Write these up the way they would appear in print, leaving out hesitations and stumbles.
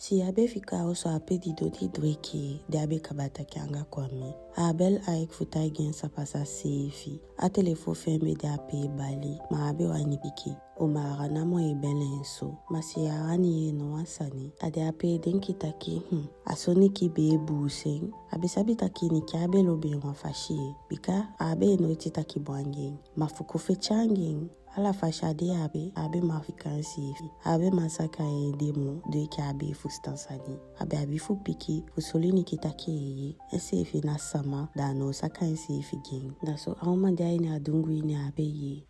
Si abe fika oso ape di doti dweki de abe kabata kianga kwami. Abel aik futai gen sapasa sefi. A telefo fembe de ape bali. Ma abe wani piki. O marana mo e belenso. Masi arani e no ansani. Ade ape den kitaki. Asoni ki be buseng. Abe sabitaki ni ki abe lobe wafashi. Bika abe no ititaki bwangeng. Mafuku fechangeng. Ala fashade abe mafikansi abe masaka demo de ki abe fustansani abe fu piki fusolini kitake esefi na sama da no sakansi figin da so awma dai na dungu ni abe ye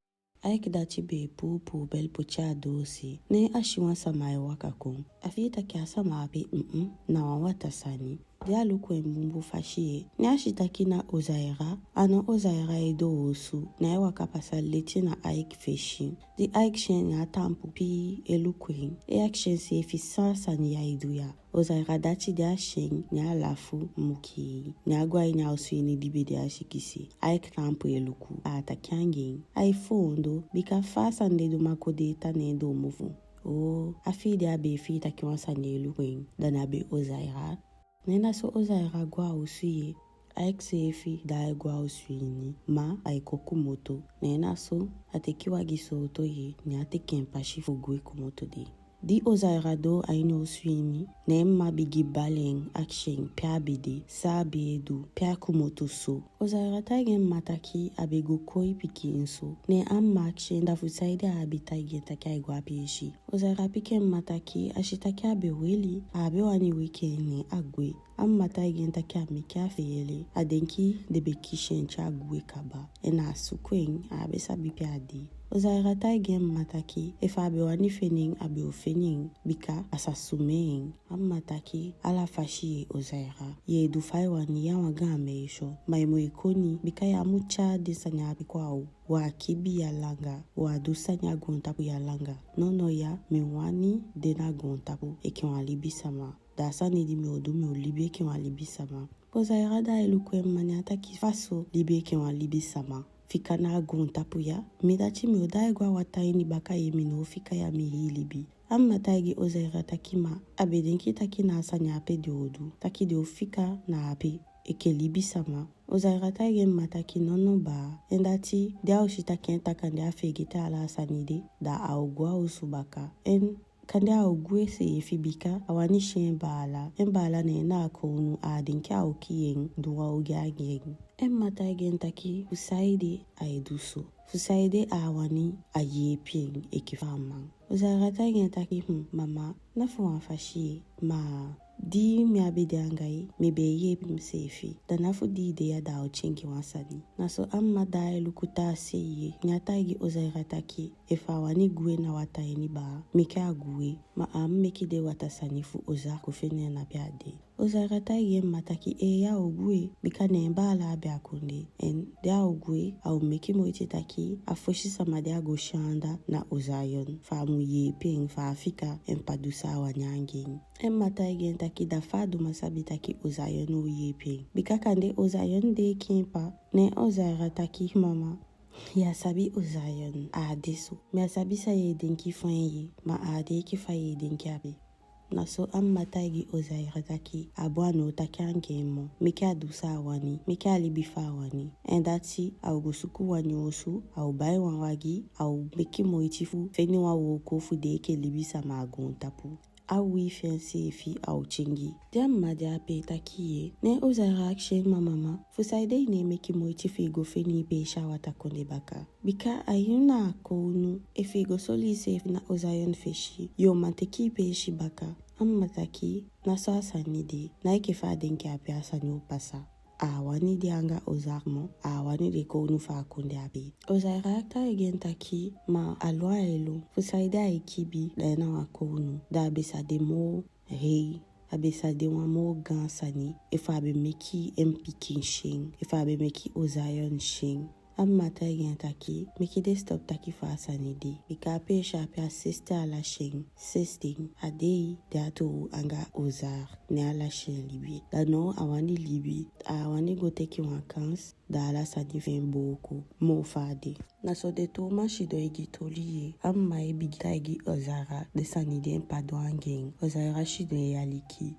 aiki dachi be pupu bel pucha dosi ne ashiwa sama wakakon afita ki sama abe na wata sani dia luku mbumbu fashie ni ashitaki na ozaira ana ozaira edo osu na ewa kapasa leti na aik feshi di aik shen ya tampu pi elukuen action se fi sansa ni ya iduya ozaira dachi dia shen ni alafu muki ni agwa ina osu ni dibe dia shikisi aik tampu eluku atakyangin ai fondo bika fasa ndedo makode tanedo muvu afide abe fita kiwansa ni elukuen dana be ozaira Nena so ozaira gwa usuye, aik sefi da gwa usuyini, ma aiko kumoto. Nena so atekiwa gisoto ye, ni ateken pashifu gwe kumoto de. Di ozaira do aino usuyini, nemma bigi baleng akshen pia bide, sa bedu, pia kumoto so. Ozaira taigen mataki abego koi piki inso. Ne amma akshen da fusaide abi taigen taki aigwa peshi. Ozaira piken mataki ashitaki abe weli, abe wani wikeni agwe. Amma taigen taki amiki afeyele, adenki debe kishen cha agwe kaba. Ena sukwen abe sabi piade. Ozaira taigen mataki efa abe wani fening abe ofening bika asasumeng. Amma taki ala fashi ozaira. Ye dufai wani ya wagame isho. Maimo ikoni bika ya mucha desanya abikwao. Wa kibi ya langa. Wa dusanya gontapu ya langa. Nono ya miwani dena gontapu eki walibi sama. Da sani di mi odu olibi eki walibi sama. Ozaira da elukwe mani ataki faso libi eki walibi sama. Fika na gontapu ya. Midachi mi odaigwa wataini baka yemi no fika ya mi hilibi. Amma taigi ozaira takima abedenki taki na asanya ape de odu. Taki de ofika na ape eke libi sama. Ozaira taigi mataki nono ba. Endati dia oshitaki entakande afegita ala asanide da augwa usubaka. Kande augwe se efibika awani shen bala. Bala ne na akonu adinki aukiyeng duwa ugyageng. Mataigi entaki fusaide aiduso. Fusaide awani ayeping ekifamang. Ozaira taigi entaki mama nafu wanfashi ma di mi abide angai mi beye msefi. Da nafu di de ya da ochengi wansani. Naso amma da lukuta seye. Nyataigi ozaira taki efa wani gwe na wataini ba. Mike agwe ma meki de watasanifu oza kufene na biade. Ozaira taigi mataki ya ogwe bika nemba ala abiakunde. Dea ogwe au meki moiti taki afoshi samade agoshanda na ozayon. Famu yepeng fa afika padusa wanyanging. Mataigi taki da fadu masabi taki ozayon u yepeng. Bika kande ozayon de kimpa ne ozaira taki mama. Ya sabi ozayon adesu. Me sabi sa ye denki fanyi ma ade ki faye denki abe. Naso amma taigi ozaira taki abwano taki angemo. Miki adusa wani. Miki alibifa wani. Endati au gosuku wani osu. Au bai wanwagi. Au meki moitifu. Feni wa wokofu deke libisa magon tapu. Au wifensi efi au chingi. Diam madia pe takiye. Ne ozaira akshen mama. Fusaide ine meki moitifu ego feni pesha watakonde baka. Bika ayuna akonu. Efego soli sef na ozayon feshi. Yo mateki peshi baka. Amma taki naso asanide na ikefa denki ape asani upasa. Awani di anga ozarmo, awani di konu fa kunde abe. Ozaira akta egen taki ma alwa elu. Fusaida ikibi dena wakonu. Da abesade mo rei. Abesade wamo gansani. Efa abe meki empikin shing. Efa abe meki ozayon shing. Amma ta gen taki, meki de stop taki fa sanidi. Bika pe échappé à sister à la chaîne. Sisting, a dei, de ato anga ozar, ne à la chaîne libi. Da no awani libi, awani go teki wakans, da ala sani fen boko, mo fade. Na so de to ma shido egi toliye, amma e bigita egi ozara, de sanidi en pado angeng, ozara shido e aliki.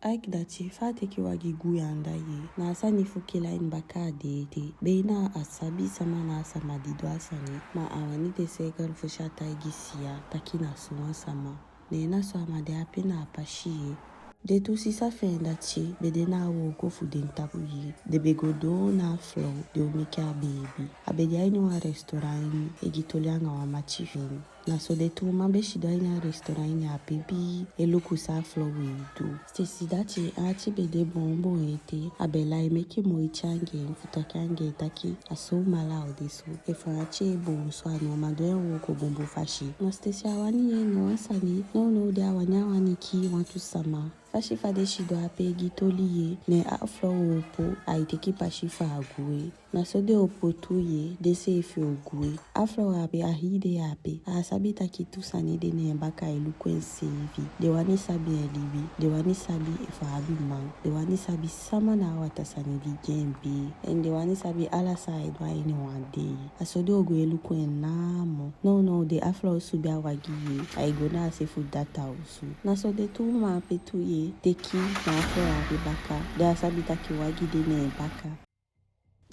Aik dati fate ki wagi guyanda ye na asani fukila in baka deete beina asabi sama na sama dido asani ma awani te sekar fushata igisia takina suwa sama nena so amade apina apashie de tu sisa fenda chi bede na woko fuden tabuye de begodo na flow de omika baby abede aini wa restaurant egitolianga wa machivini na so de tu mambe shido aini restaurant ya baby eluku sa flow wedu stesi dati achi bede bombo ete abela emeke moichange mfutakange taki aso mala odeso efa achi bo so anyo madoe woko bombo fashi na stesi awani ye no asani no de awani ki wantu sama fashi fade shido ape gitoliye ne afro opo aiteki pashifa agwe na so de opo tuye de se efi ogwe afro ape ahide ape asabi takitu sanide ne baka elukwen sevi de wani sabi elibi de wani sabi efa abiman de wani sabi sama na wata sanidi gembe en de wani sabi ala side wa ini wande aso de ogwe elukwen namo no de afro subi awagiye aigona asefu data osu na so de tu ma ape tuye teki na afro ape baka de asabi taki wagide ne baka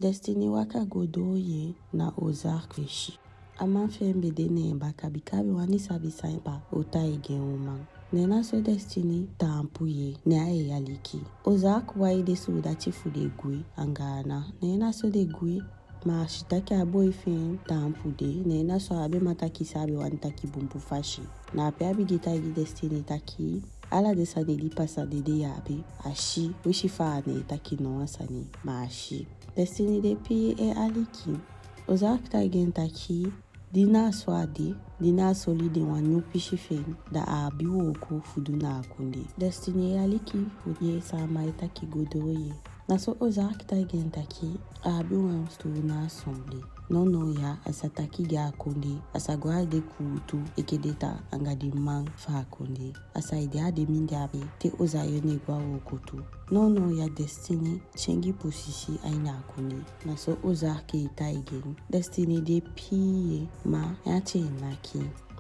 Destiny waka godoye na ozark veshi. Ama fembe de ne baka bikabe wani sabi saimpa ota egen woman. Nena so Destiny tampuye ne ae yaliki. Ozark waide su da chifu de gwe angana. Nena so de gwe ma shitaki a boyfriend tampude. Nena so abe mataki sabi wani taki bumpu fashi. Na ape abi gita egi Destiny taki. Ala de sani li pasa de yabe. Ashi wishi faane taki no asani ma ashi. Destiny de pi e aliki. Ozark ta gen taki. Dina swadi. Dina solide wanyu pishifen. Da abi woko fudu na akunde. Destiny e aliki fudye sama itaki godoye. Naso Ozark ta gen taki. Abi wanstu na assemble. No ya asataki ga akunde. Asagwa de kutu ekedeta angadi mang fa akunde. Asa idea de mindabe te ozayone gwa wokotu. No ya Destiny chengi posisi aina akunde. Naso Ozark ita igen. Destiny de piye ma yache naki.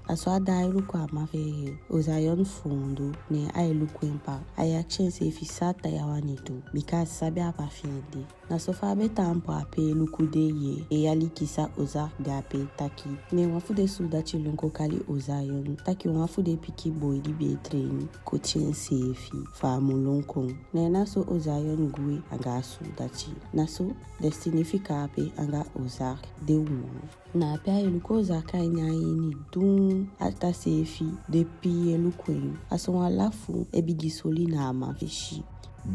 Aso ada iluku amafeye ozayon fundo ne ailuku empa ayakshen se fisata ya wanitu because sabi apafiende na sofa beta ampo ape luku de ye e yali kisa Ozark de ape taki ne wafu de suda chilunko kali ozayon taki wafu de piki boy di be train coaching sefi fa mulonko ne naso ozayon gwe anga suda chi naso Destiny fika ape anga Ozark de umo na ape ailuku Ozark anya ini dun ata sefi depi elukwen aso alafu ebigisoli na amafishi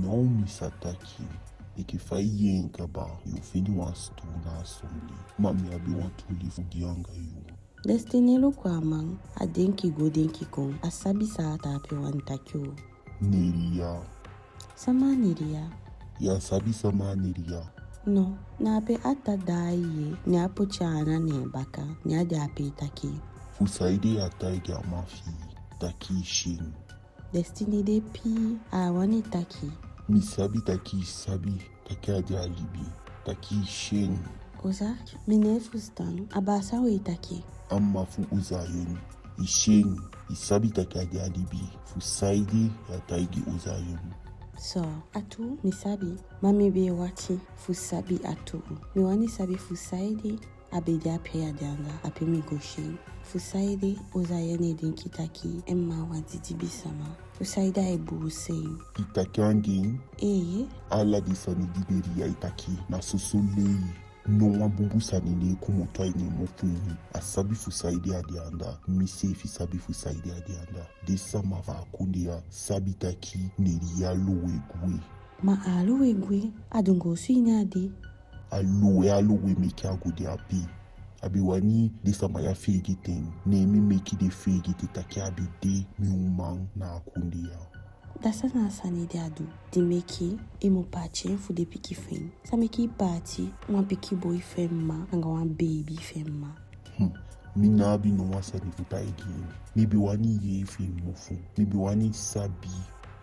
Naomi Sataki ekifai yenkaba yofini wastu na asomli mami abi wantuli fugianga yu Destiny lukwamang adenki godenki kon asabi saata ape wantakyo Neria sama Neria ya sabi sama Neria no na ape ata daiye ni apo chana ne baka ni ade ape taki fusaide ataige amafi taki shin Destiny de pi awani taki misabi taki sabi taki ade alibi taki shin Ozark mine fustan abasa we taki amma fu uzayon ishin isabi taki ade alibi fusaide ataige uzayon So, atu misabi mami be wati fusabi atu miwani sabi fusaide abedi ape yadanga ape migoshin fusaide ozayene dinki taki emma wazidi bisama fusaida ebu sen itaki angin ala disani dineria itaki na sosolei no wabumbu sanine kumoto aine mofuni asabi fusaide adianda misefi sabi fusaide adianda desa mava akundia sabi taki neria lowe gwe ma alowe gwe adungo suinade alowe meki agode api abiwani desa maya fegiten nemi meki de fegite taki abide mi umang na akundia Dasa na sani de adu. Di meki imo pachi fu de piki fen. Sa meki party wan piki boy femma anga wan baby femma. Minabi no wasani futa again. Maybe wani ye film mofu. Maybe wani sabi.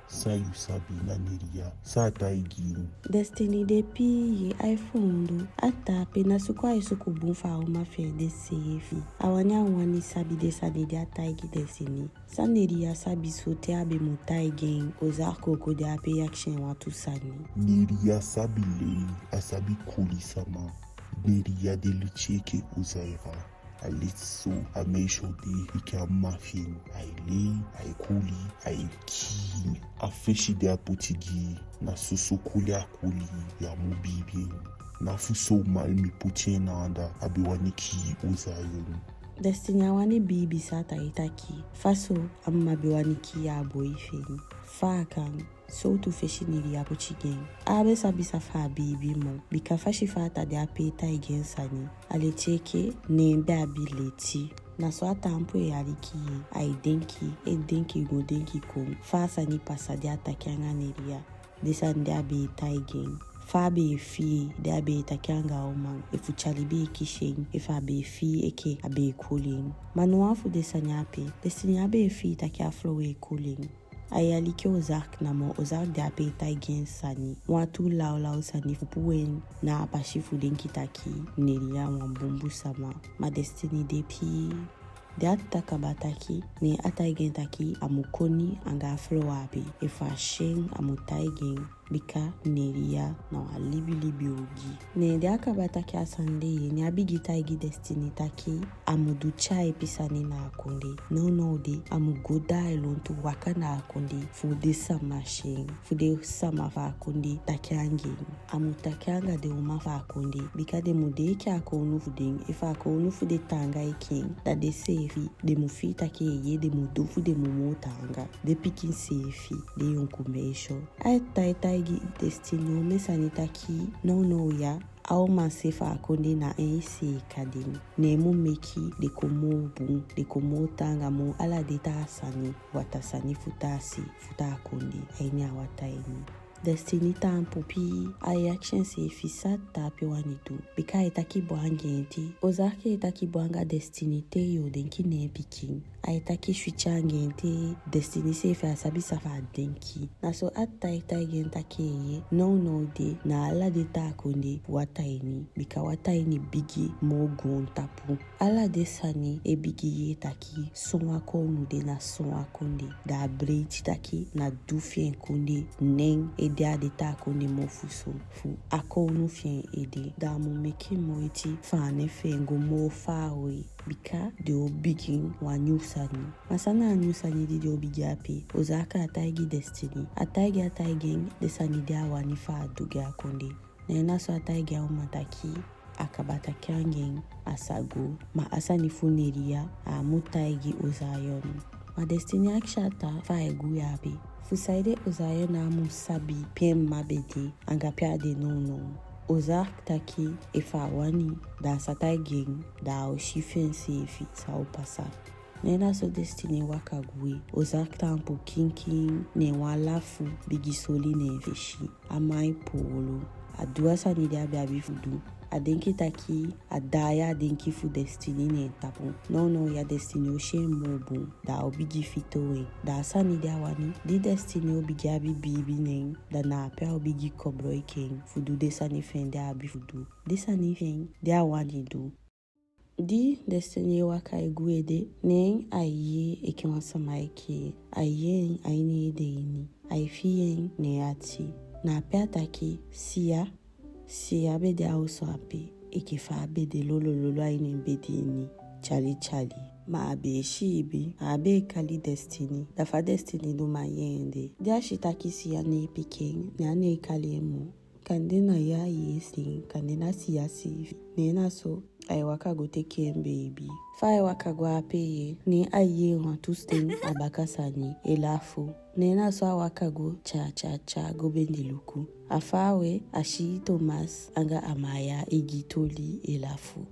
Sa you sabi na neria. Sa ta again. Destiny de pi ye iPhone ata pe na sukwa isuku bunfa o mafia de sefi. Awanya wani sabi de sani de ataigi Destiny. Sa neria sabi sote abe mutai gen ozako ko de ape action watu sani. Neria sabi le asabi kuli sama. Neria de lucheke uzaira. Alitso a meishode ike a mafin ai le ai kuli ai ki a feshi de a potigi na soso kuli a kuli ya mubibi na fuso mal mi putie na anda abiwani ki uzayon. Destiny awani bibi sata itaki faso amma biwani ki ya boyfriend fakan so tu feshi niri ya pochigen abe sabisa fa bibi mo bika fashi fata de apeta igen sani ale cheke ne babi leti na so atampo yariki ai denki go denki ko fa sani pasa de atakyanga niria desande abe taigen fa be fi de abe takyanga oman efu chalibi kishen efa be fi eke abe cooling manuafu de sanyape Destiny abe fi takya flow e cooling ayalike ozark na mo ozark de abe taigen sani watu lao sani fupuwen na apashifu denki taki neria wambumbu sama ma Destiny de pi de ataka bataki ne ataigen taki amukoni anga flow abe efa shen amutaigen bika neria na libi ogi ne de akabataki asande ne abigita igi Destiny taki amudu chai pisani na akonde no de amugoda elontu waka na akonde fu de sama shen fu de sama fa akonde takiange amutakianga de uma fa akonde bika de mude ki akonu fu de ifa akonu fu de tanga ikin da de sefi de mufi taki ye de mudu fu de mumotanga de pikin sefi de yonkumesho ai tai Destiny o mesanitaki no ya au masefa akonde na ense kadin nemu meki de komo bu de komo tanga mo ala deta sani watasani futasi futa akonde aini awataini Destiny tampupi ay action se fisa tapi wanitu bika itaki boangenti ozake itaki boanga Destiny te yo denki ne pikin aitaki shwichangente Destiny se fa sabi safa denki na so atta itagenta keye no de na ala de ta konde wataini bika wataini bigi mogun tapu ala de sani e bigi ye taki sonwa konu de na sonwa konde da bridge taki na dufien konde neng dia de ta konde mo fuso fu akonu fien ede da mo meki mo iti fane fengo mo fawe bika de obigin wa nyusani masana nyusani de obigi api ozaka ataigi Destiny ataigi de sani dia wani fa duga konde na so ataigi mataki akabata kyangen asago ma asani funeria a mutaigi ozayon ma Destiny akshata fa egu yabe fusaide ozayon na musabi pem mabede angapia de no ozark taki efa wani da sataigen da oshifen sefi sa opasa nena so Destiny wakagwe ozark tampo kinkin ne walafu bigisoli ne veshi amai polo adua sanide abi fudu adenki taki adaya adenki fu Destiny ne tapu no ya Destiny o shemobu da obigi fitowe da sanide awani di Destiny obigi abi bibi ne da na apia obigi kobro iken fudu de sani fen de abi fudu de sani fen de awani du di Destiny waka egwede ne aye ekiwansama eke aye aini ede ini aifiyen ne ati na apia taki siya bede auso ape ekifa bede lolo aini bede ini chali ma abe shibi abe kali Destiny dafa Destiny do mayende dia shitaki siya ne piken na ne kali emu kandena ya yesi kandena siya sifi nena so ay waka go take baby fa ay waka go apeye ni aye on tusten abakasani elafo nena so waka go cha go bendiluku afawe ashi Thomas anga amaya egitoli elafo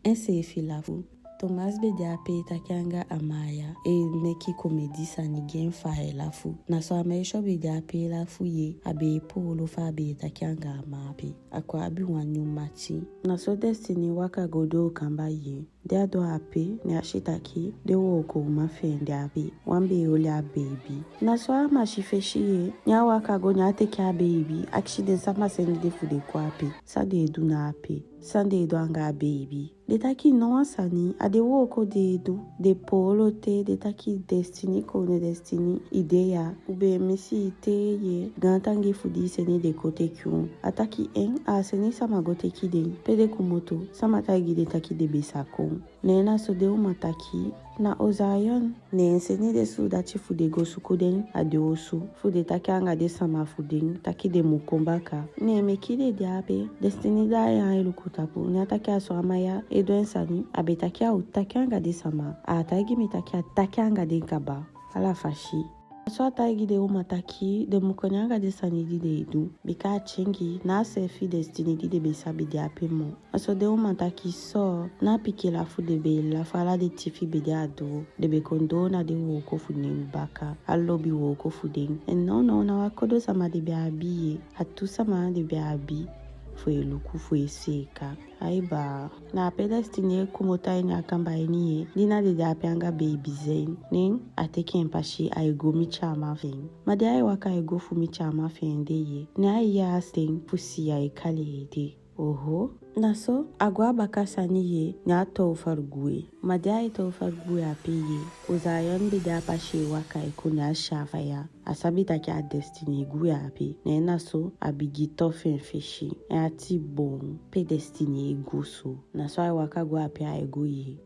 ense filafu Thomas be de ape takianga amaya e meki komedi sani gen fae lafu. Na so ameisho be de ape lafu ye abe polo fa be takianga amapi. Akwa abi wanyu machi. Na so Destiny waka godo kamba ye. De ado ape ne ashitaki de woko umafen de ape. Wambe ole a baby. Na so ama shifeshi ye. Nya waka go nya teke a baby. Akshide sama sendi de fude kwa ape. Sade edu na ape. Sande edu anga baby. De taki no asani ade woko de edu. De polo te de taki Destiny kone Destiny ideya. Ube misi ite ye. Gantangi fudi seni de kote kyun. Ataki en a seni sama gote kiden. Pede kumoto sama tagi de taki de besakon. Nena so de umataki. Na ozayon ne enseni de su dachi fude go sukuden ade osu. Fude taki anga de sama fuden. Taki de mukombaka. Ne mekide de abe. Destiny da ya elukutapu. Ne ataki aso amaya. Edo ensani abe taki a utaki anga de sama. A atagi mi taki a taki anga de kaba. Ala fashi. So atagi de umataki de mukonyanga de sanidi de edu. Bika chengi na selfie Destiny di de besabi de ape mo. Aso de umataki so na pike la fu de be la fala de tifi be de ado. De be kondo na de woko funen baka. Alobi woko fuden. En no na wakodo sama de be abiye. Hatu sama de be abi. Fue luku fue seka. Aiba. Na ape Destiny kumota eni akamba eni ye. Dina de ape anga baby zen. Ning ateke empashi aigo mi chama ven. Made ai waka aigo fu mi chama fen de ye. Ne ai ya steng pusi ya ekale ede. Oho. Naso agwa baka sani ye ni ato fargue. Made ai to fargue ape ye. Ozayon be de apashi waka eko ni ashafa ya. Asabi taki a Destiny gue ape. Ne naso abigi tofen feshi. E ati bon. Pe Destiny ego so. Naso ai waka go ape a ego ye.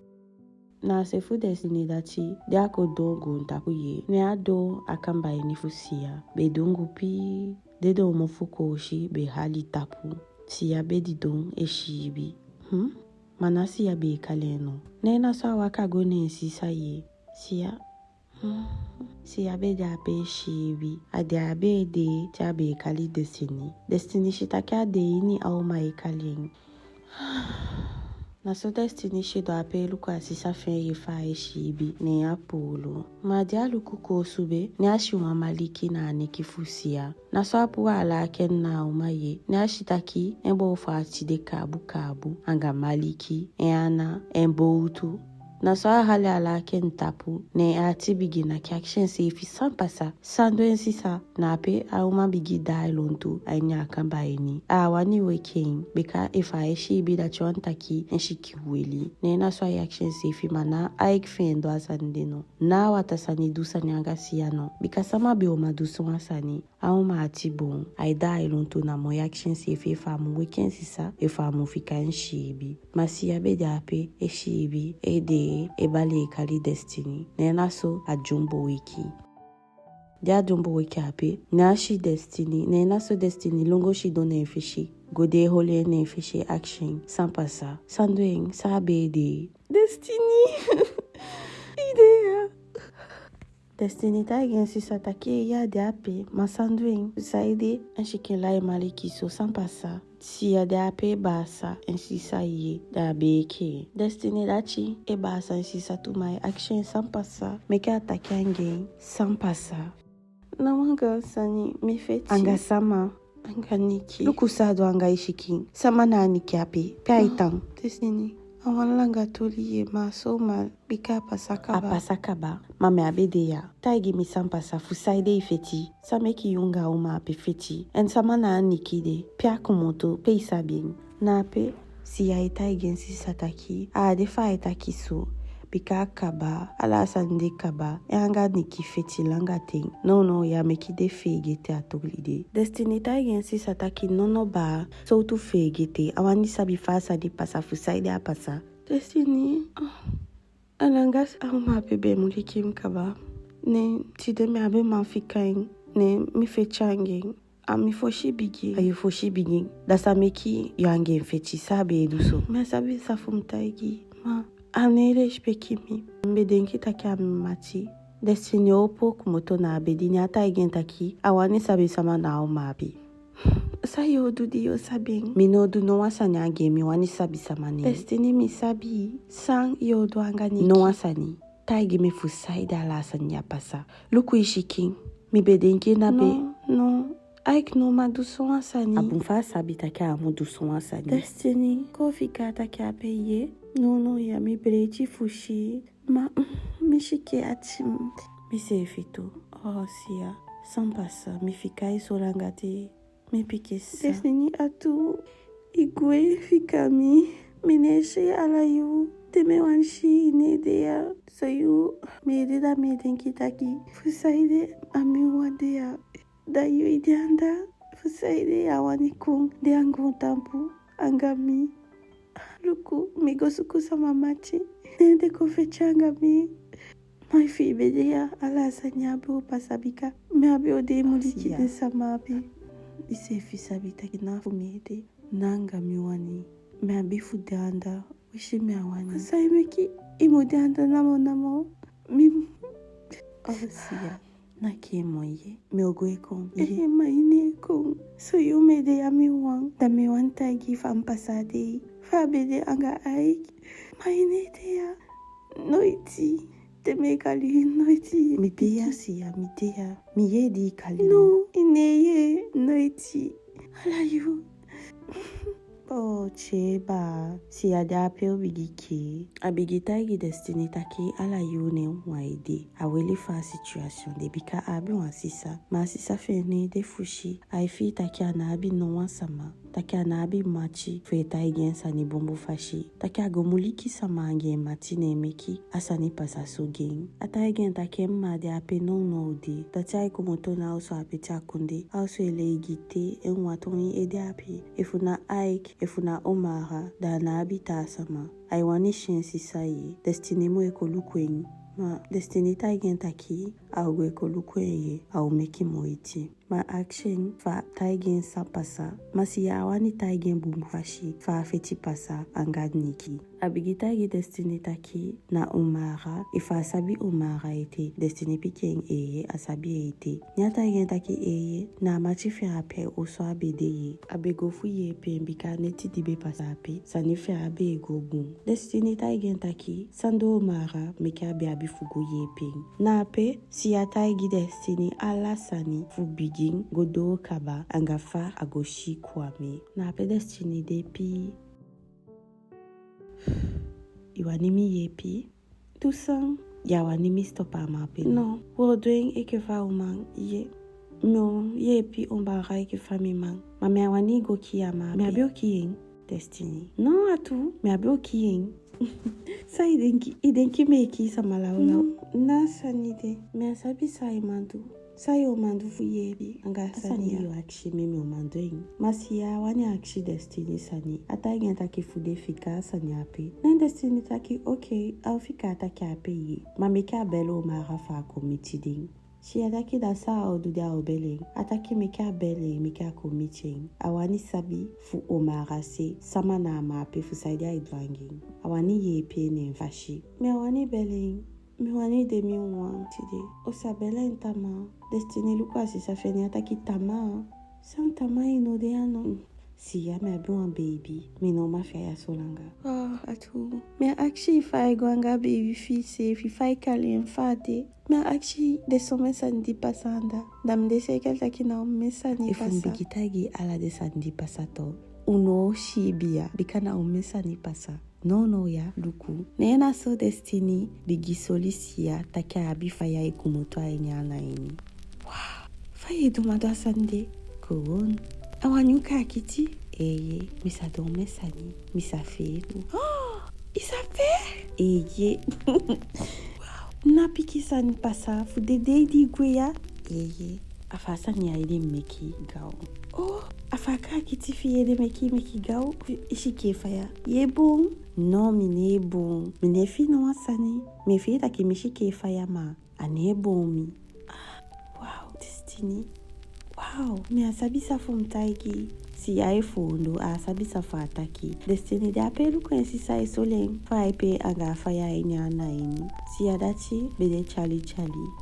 Na sefu Destiny dachi de ako dongo ntaku ye. Ne ado akamba enifusia. Be dongo pi. Dedo mofuko oshi be hali tapu. Siya be didon eshibi. Mana siya be kaleno. Ne naso waka go ne ensisa ye. Siya. Siya be de ape eshibi. Ade abe de ti abe kali Destiny. Destiny shitaki ade ini aoma ekalien. Na so Destiny shido ape luku asisa fen ye fa eshibi ne apolo. Ma dia luku ko sube ne ashiwa maliki na aneki fusia. Na so apu ala ken na umaye ne ashitaki embo fa de kabu anga maliki ana embo utu. Na so hali ala ken tapu ne ati bigi na action sefi sampasa sando ensisa na ape auma bigi dai lontu anya kamba eni wani weken beka ifa eshi bi da chontaki enshiki weli ne na so action sefi mana aik fendo asande no na watasani dusani anga siano bika sama be o maduso asani auma ati bon ai dai lontu na mo action sefi fa mu weken sisa ifa mu fika enshibi masia be da ape eshibi ede ebale kali Destiny. Nena so a jumbo wiki. Dia jumbo wiki ape. Na shi Destiny. Nena so Destiny longo shi do ne fishi. Gode hole ne fishi action. Sampasa. Sandoing sabe de. Destiny. Idea. Destiny ta gen si satake ya de ape. Masandoing. Saide. Enshikela maliki so sampasa. Si ya de ape basa ensisa ye da beke. Destiny dachi e basa ensisa tu my action sampasa. Meke atake angen sampasa. Na wanga sani mefeti. Anga sama. Anga niki. Lukusado anga ishiki. Sama na niki ape. Pia itang. Destiny. Awanlanga toli ye maso mal. Bika pasakaba. Apasakaba. Mame abede ya. Taigi mi sampasa fusaide ifeti. Sameki yunga uma ape feti. En sama na anikide. Pia kumoto pe isabing. Na ape si ya itaigi nsi sataki. Defa itaki so. Bika kaba. Ala sande kaba. Anga niki feti langa ting. No ya mekide fegete atolide. Destiny taigi nsi sataki nono ba. So tu fegete. Awani sabi fasa di pasa fusaide apasa. Destiny. Alangas auma bebe muliki mkaba. Ne tideme abe manfikain. Ne mi fechangeng. Mi foshi bigi. Ayo foshi bigi. Dasa meki yange fechi sabe eduso. Me sabi safum taigi. Ma. Anele ishpekimi. Mbedenki taki amimati. Destiny opo kumoto na abedi ni ata igentaki. Awani sabi sama na auma abi. sayo dudi yo sabing. Minodu no wasani agemi wani sabi samani. Destiny mi sabi. Sang yo do angani. No wasani. Taigi me fusaida la sanya pasa. Luku ishiking. Mi bedenki na be. No. Aik no maduso wasani. Abunfa sabi take amuduso wasani. Destiny. Kofika take apeye. No ya mi brechi fushi. Mi shike atim. Mi sefito. Oh siya. Sans pasa. Mi fikai solangate. Me pikisa. Destiny atu. Igwe fikami. Mineshe alayu. Teme wanshi inedea. Sayu. Mededa medenki taki. Fusaide ami wadea. Dayu ideanda. Fusaide awani kung. De angon tampu. Angami. Luku. Migosuku sama machi. Nende kofecha angami. My fi bedea. Ala sanyabu pasabika. Me abe ode muliki de sama abe. Ise fisabita kina fumede nanga miwani me abifu danda wishi me awani sai meki imodanda namo mi osia na ke moye me ogwe kon maine kon so you mede ami wan da me wan tagi fam pasade fa bede anga ai maine dia noiti te me kali noiti midea siya midea miye di kali no ineye noiti alayu oh cheba si ada pe obigiki abigita gi destiny taki alayu ne waide aweli fa situation de bika abi wansisa ma sisa fe ne de fushi ai fi taki ana abi no wansama taki ana abi machi fe taigen sani bombo fashi taki agomuliki sama nge mati ne meki asani pasa so gen ataigen taki ma de ape no de tatai komoto na oso apeta kunde also ele igite enwatoni ede ape efuna aik efuna omara da na abita sama aiwani shensi saye destiny mo ekolukwen ma destiny taigen taki au ekolukwen au meki moiti ma action fa taigen sapasa masi yawani taigen bumfashi fa feti pasa angadniki abigita gi destiny taki na omara ifa sabi omara ete destiny piken asabi ete nyata gen taki na machi fi ape oso abede abegofu ye pe mbika neti dibe pasa ape sani fi abe egogun destiny taigen taki sando omara meki abi fugo ye pe na ape si atai gi destiny ala sani fu bigin godo kaba angafa agoshi kwame na ape destiny depi iwanimi yepi tusang yawanimi stopa mape no wodoing ekefa umang ye no yepi ombara ekefa mimang mame awani go kiyama me abio kiyeng destiny no atu me abio kiyeng sa idenki meki samalaula na sanide me asabi sa imandu sayo mandu fuyebi anga sani yo akshi mimi omandoing masiya wani akshi destiny sani ataigen taki fude fika sani ape na destiny taki okay au fika taki ape ye mameka belo mara fa committee ding si ataki da sa odu dia obele ataki meka bele meka committee awani sabi fu omara se sama na ma ape fu saidia idwanging awani ye pe ne fashi me awani bele mi wani demi wan tide osabela intama destiny luka si sa feni ataki tama san tama inode ano si ya me abu an baby me no ma fia solanga atu me akshi fa igwanga baby fi se fi fa kali fate me akshi de somme sandi pasanda dam de se kel taki na me sani pasa ifun bigitagi ala de sandi pasato uno shibia bikana umesani pasa no ya luku nena so destiny bigi solisia taka abi faya ikumoto anyana ini faye dumada sande koron awanyuka kiti misa dome sani misa fetu isa fe na piki sani pasa fu de di gwea afasa ni aide meki gao afaka kiti fi ede meki gao ishike faya ye bon no mine bon mine fi no asani me fi ta ki mishike faya ma ane bon mi wow destiny wow me asabisa fo mtaiki si ya efondo asabisa fa ataki destiny de apelu kwensi sa isoleng fa ipe aga faya enyana ini si adachi bede chali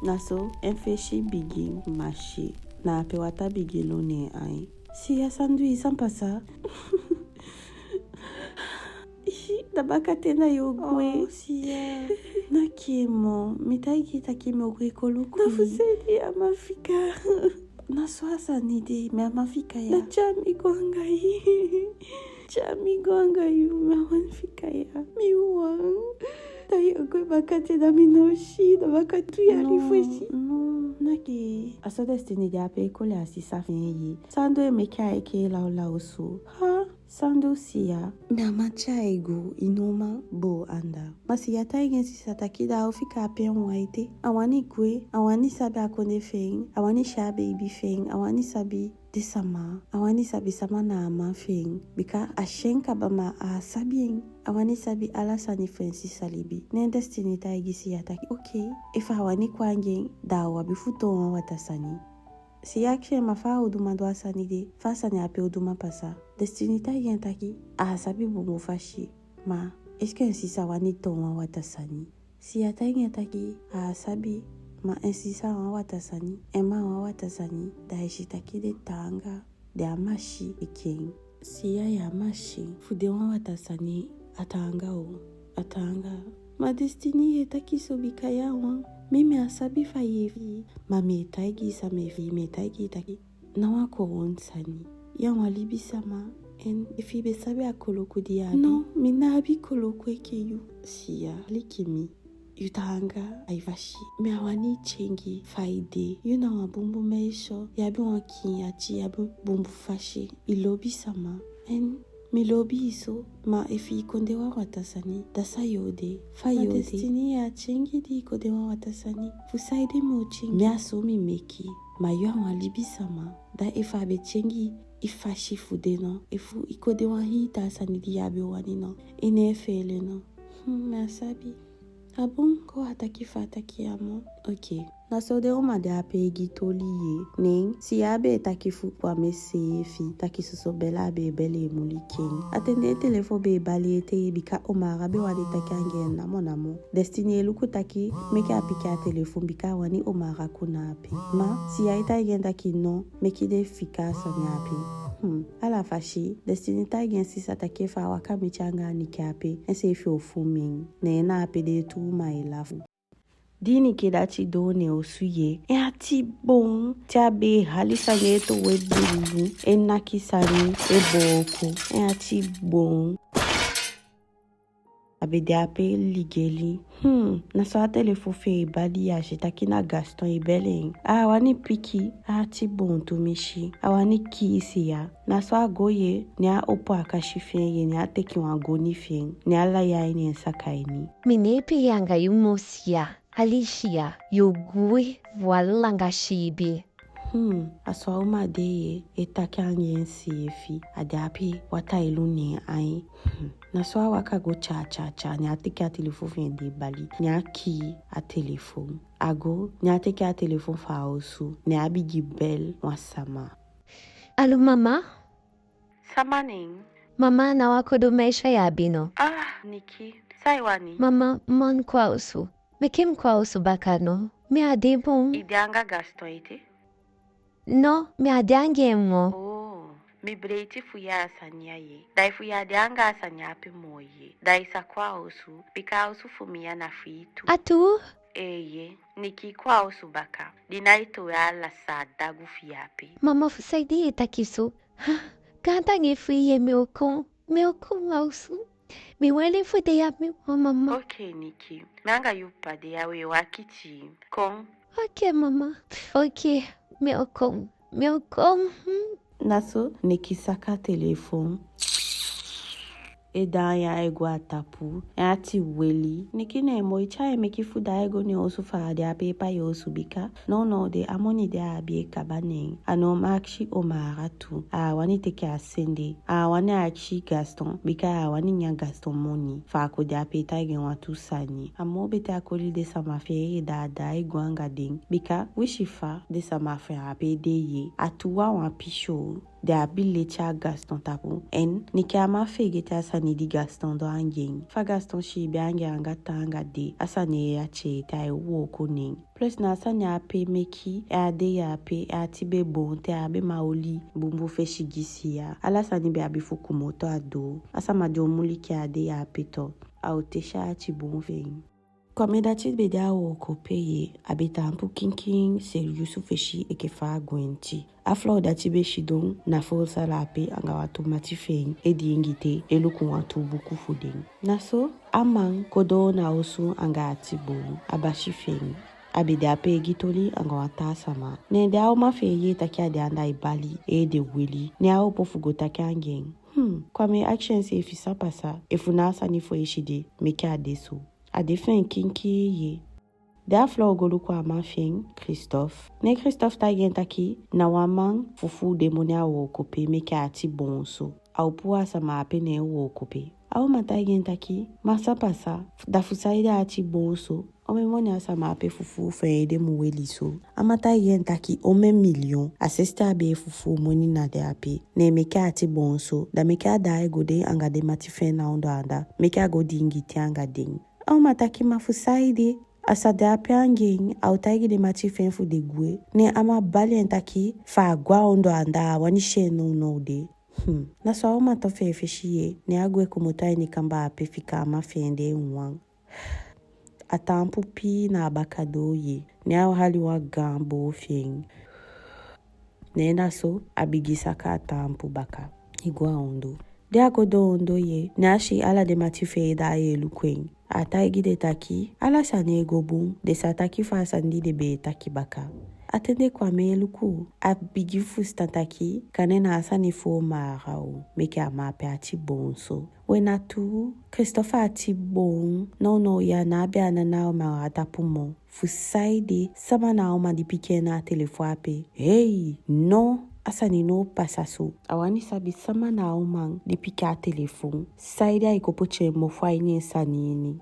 naso enfeshi bigin mashi na ape wata bigilo ne ai Si ya sandui sampasa. Dabaka tena yogwe. Siya. Nakimo. Mitaiki takimo koluku. Nafusedi amafika. Naswasa nide me amafika ya. Nachami gwangai. Chami gwangai amafika ya. Miwa. Tayo bakate da minoshi. Dabaka tu ya rifweshi. Naki aso destiny de ape kole asisa finyi sando emeka eke la osu ha sando siya na macha ego inoma bo anda masiya taigen sisa takida ofika ape waite awani kwe awani sabi akone fein awani sha baby fein awani sabi desama awani sabi sama na ama fein bika ashenka bama a sabien awani sabi ala sani Francis salibi ne destiny taigi siya taki okay if awani kwangen dawa bifuto watasani siya kshe mafa uduma do asani de fasani ape uduma pasa destiny taigi taki a sabi bumu fashi ma eske sisa wani to watasani siya taigi taki a sabi ma insisa watasani ema watasani daishitaki de tanga de amashi iking siya ya amashi fude watasani atanga ma destiny etaki sobika yawa mimi asabi fayevi mami etaigi sa mevi metaigi taki na wako wonsani yawa libisama en ifibe sabi akoloku diabi no minabi koloku ekeyu siya likimi yutanga aivashi me awani chengi faide yuna wabumbu meisho yabi wanki yachi yabi bumbu fashi ilobi sama en milobi iso ma efi kondewa watasani dasa yode fa yode destiny ya chengi di kondewa watasani fusaide mo chengi me asomi meki ma yo awalibi sama da efa be chengi ifashi fude no efu ikodewa hita sani di yabi wani no ine efele no me asabi abon ko hataki fataki amo okay nasode uma de apegi toliye ning si abe takifu kwa mesefi takisuso bela be bele muliking atende telefo be baliete bika omara be wani takange na monamo destiny luku taki meke apika telefon bika wani omara kuna api ma si aita yenda kino meki de fika sanyapi ala fashi destiny tagen sisa take fa waka michanga nikape ese fi ofuming ne na apede tu mailafu dini kedachi done osuye ati bon tiabe halisa yeto webu enakisani eboko ati bon abede ape ligeli na so telefo fe bali ya jetaki na Gaston ibele awani piki ati bon to mishi awani kisi ya na so agoye ni a opo akashife ye ni ateki wa goni fe ni ala ya ni sakaini minepe yanga yumosia Alicia yogwe walanga shibi aswa uma deye etakange nsifi adapi wata iluni ai na so waka go cha ni ateki a telefon de bali ni aki a telefon ago ni ateki a telefon fa osu ni abigi bel wasama Alo mama samaning mama na wako do maisha yabino Niki saiwani mama mon kwa osu Mekim kwa usu bakano, mi adibum. Idianga Gaston ite? No, mi adiange mo. Mi breiti fuya asanya ye. Dai fuya dianga asanya api moye. Dai sa kwa usu, bika usu fumia na fitu. Atu? Eye, niki kwa usu baka. Dinaito ya la sa dagu fiapi. Mama fusaidi itakisu. Ganta nge fuye meokon ausu. Mi wele fude ya mi mama. Okay, Niki. Nanga yupa de yawe wakichi. Kong. Okay, mama. Okay, mi okong. Naso, Niki saka telefon. Eda ya ego atapu. Ati weli. Niki ne mo icha meki fuda ego ni osu farade ape pa yosu bika. No de amoni de abie kabane. Ano makshi omaratu. Wani teke asende. Wani akshi Gaston. Bika wani nya Gaston moni. Fako de ape taige watu sani. Amo bete akoli de samafere da ego anga ding. Bika wishifa de samafere ape de ye. Atuwa wan pisho. de abile tia Gaston tapu en ni ke ama fege te asani di Gaston do angeng fa Gaston shi be ange anga tanga de asani ya che ta e wo ko ning plus na asani ape meki e ade ya ape e atibe bon te abe maoli bumbu feshi gisia ala sani be abi fukumoto ado asama jo muli ke ade ya ape to au te sha ati bon vein Kwame dati bede awo ko peye abita ampu kinking se yusu feshi eke fa gwenti. Aflo dati be shidong na folsa lape anga watu mati fein edi ingite eluku watu buku fuding. Naso amang kodo na osu anga ati bon abashi fein. Abide ape egitoli anga wata sama. Ne de ao mafeye takia de anda ibali e de wili. Ne ao pofugo takia angeng. Kwame action se ifisa pasa efunasa ni fo eshide meke adeso. Adefen kinki ye. Da flo golu kwa mafing Christophe. Ne Christophe ta gen taki na wamang fufu demonia wo kope meke ati bonso. Au puwa sama apene wo kope. Au mata gen taki masa pasa da fusaide ati bonso. Ome moni asama ape fufu feyede muweliso. Amata gen taki ome million asiste abe fufu moni na de ape. Ne meke ati bonso. Da meke adae gode anga de mati fe na ondo anda. Meke agodi ingiti anga ding. Au mataki mafusaide asade ape angeng au taigi de mati fenfu de gwe ne ama bali entaki fa gwa ondo anda wani sheno no de na so au mata fe feshiye ne agwe komotai ni kamba ape fika ama fende nwang atampu pi na abakado ye ne au hali wa gambo feng ne na so abigisa ka atampu baka igwa ondo de agodo ondo ye ne ashi ala de mati fe da ye lukwen Ataigi de taki, ala sane gobun, de sataki fa sandi de be taki baka. Atende kwa me luku, abigi fustataki, kanena asani fo marao, meke amape ati bonso. Wena tu, Christopher ati bon, no ya nabe ananao marata pumo. Fusaide, sama na oma di pike na telefo ape. Hey, no! Asani no pasaso. Awani sabi sama na umang di pika telefon. Saida ikopoche mofwa ini sanini.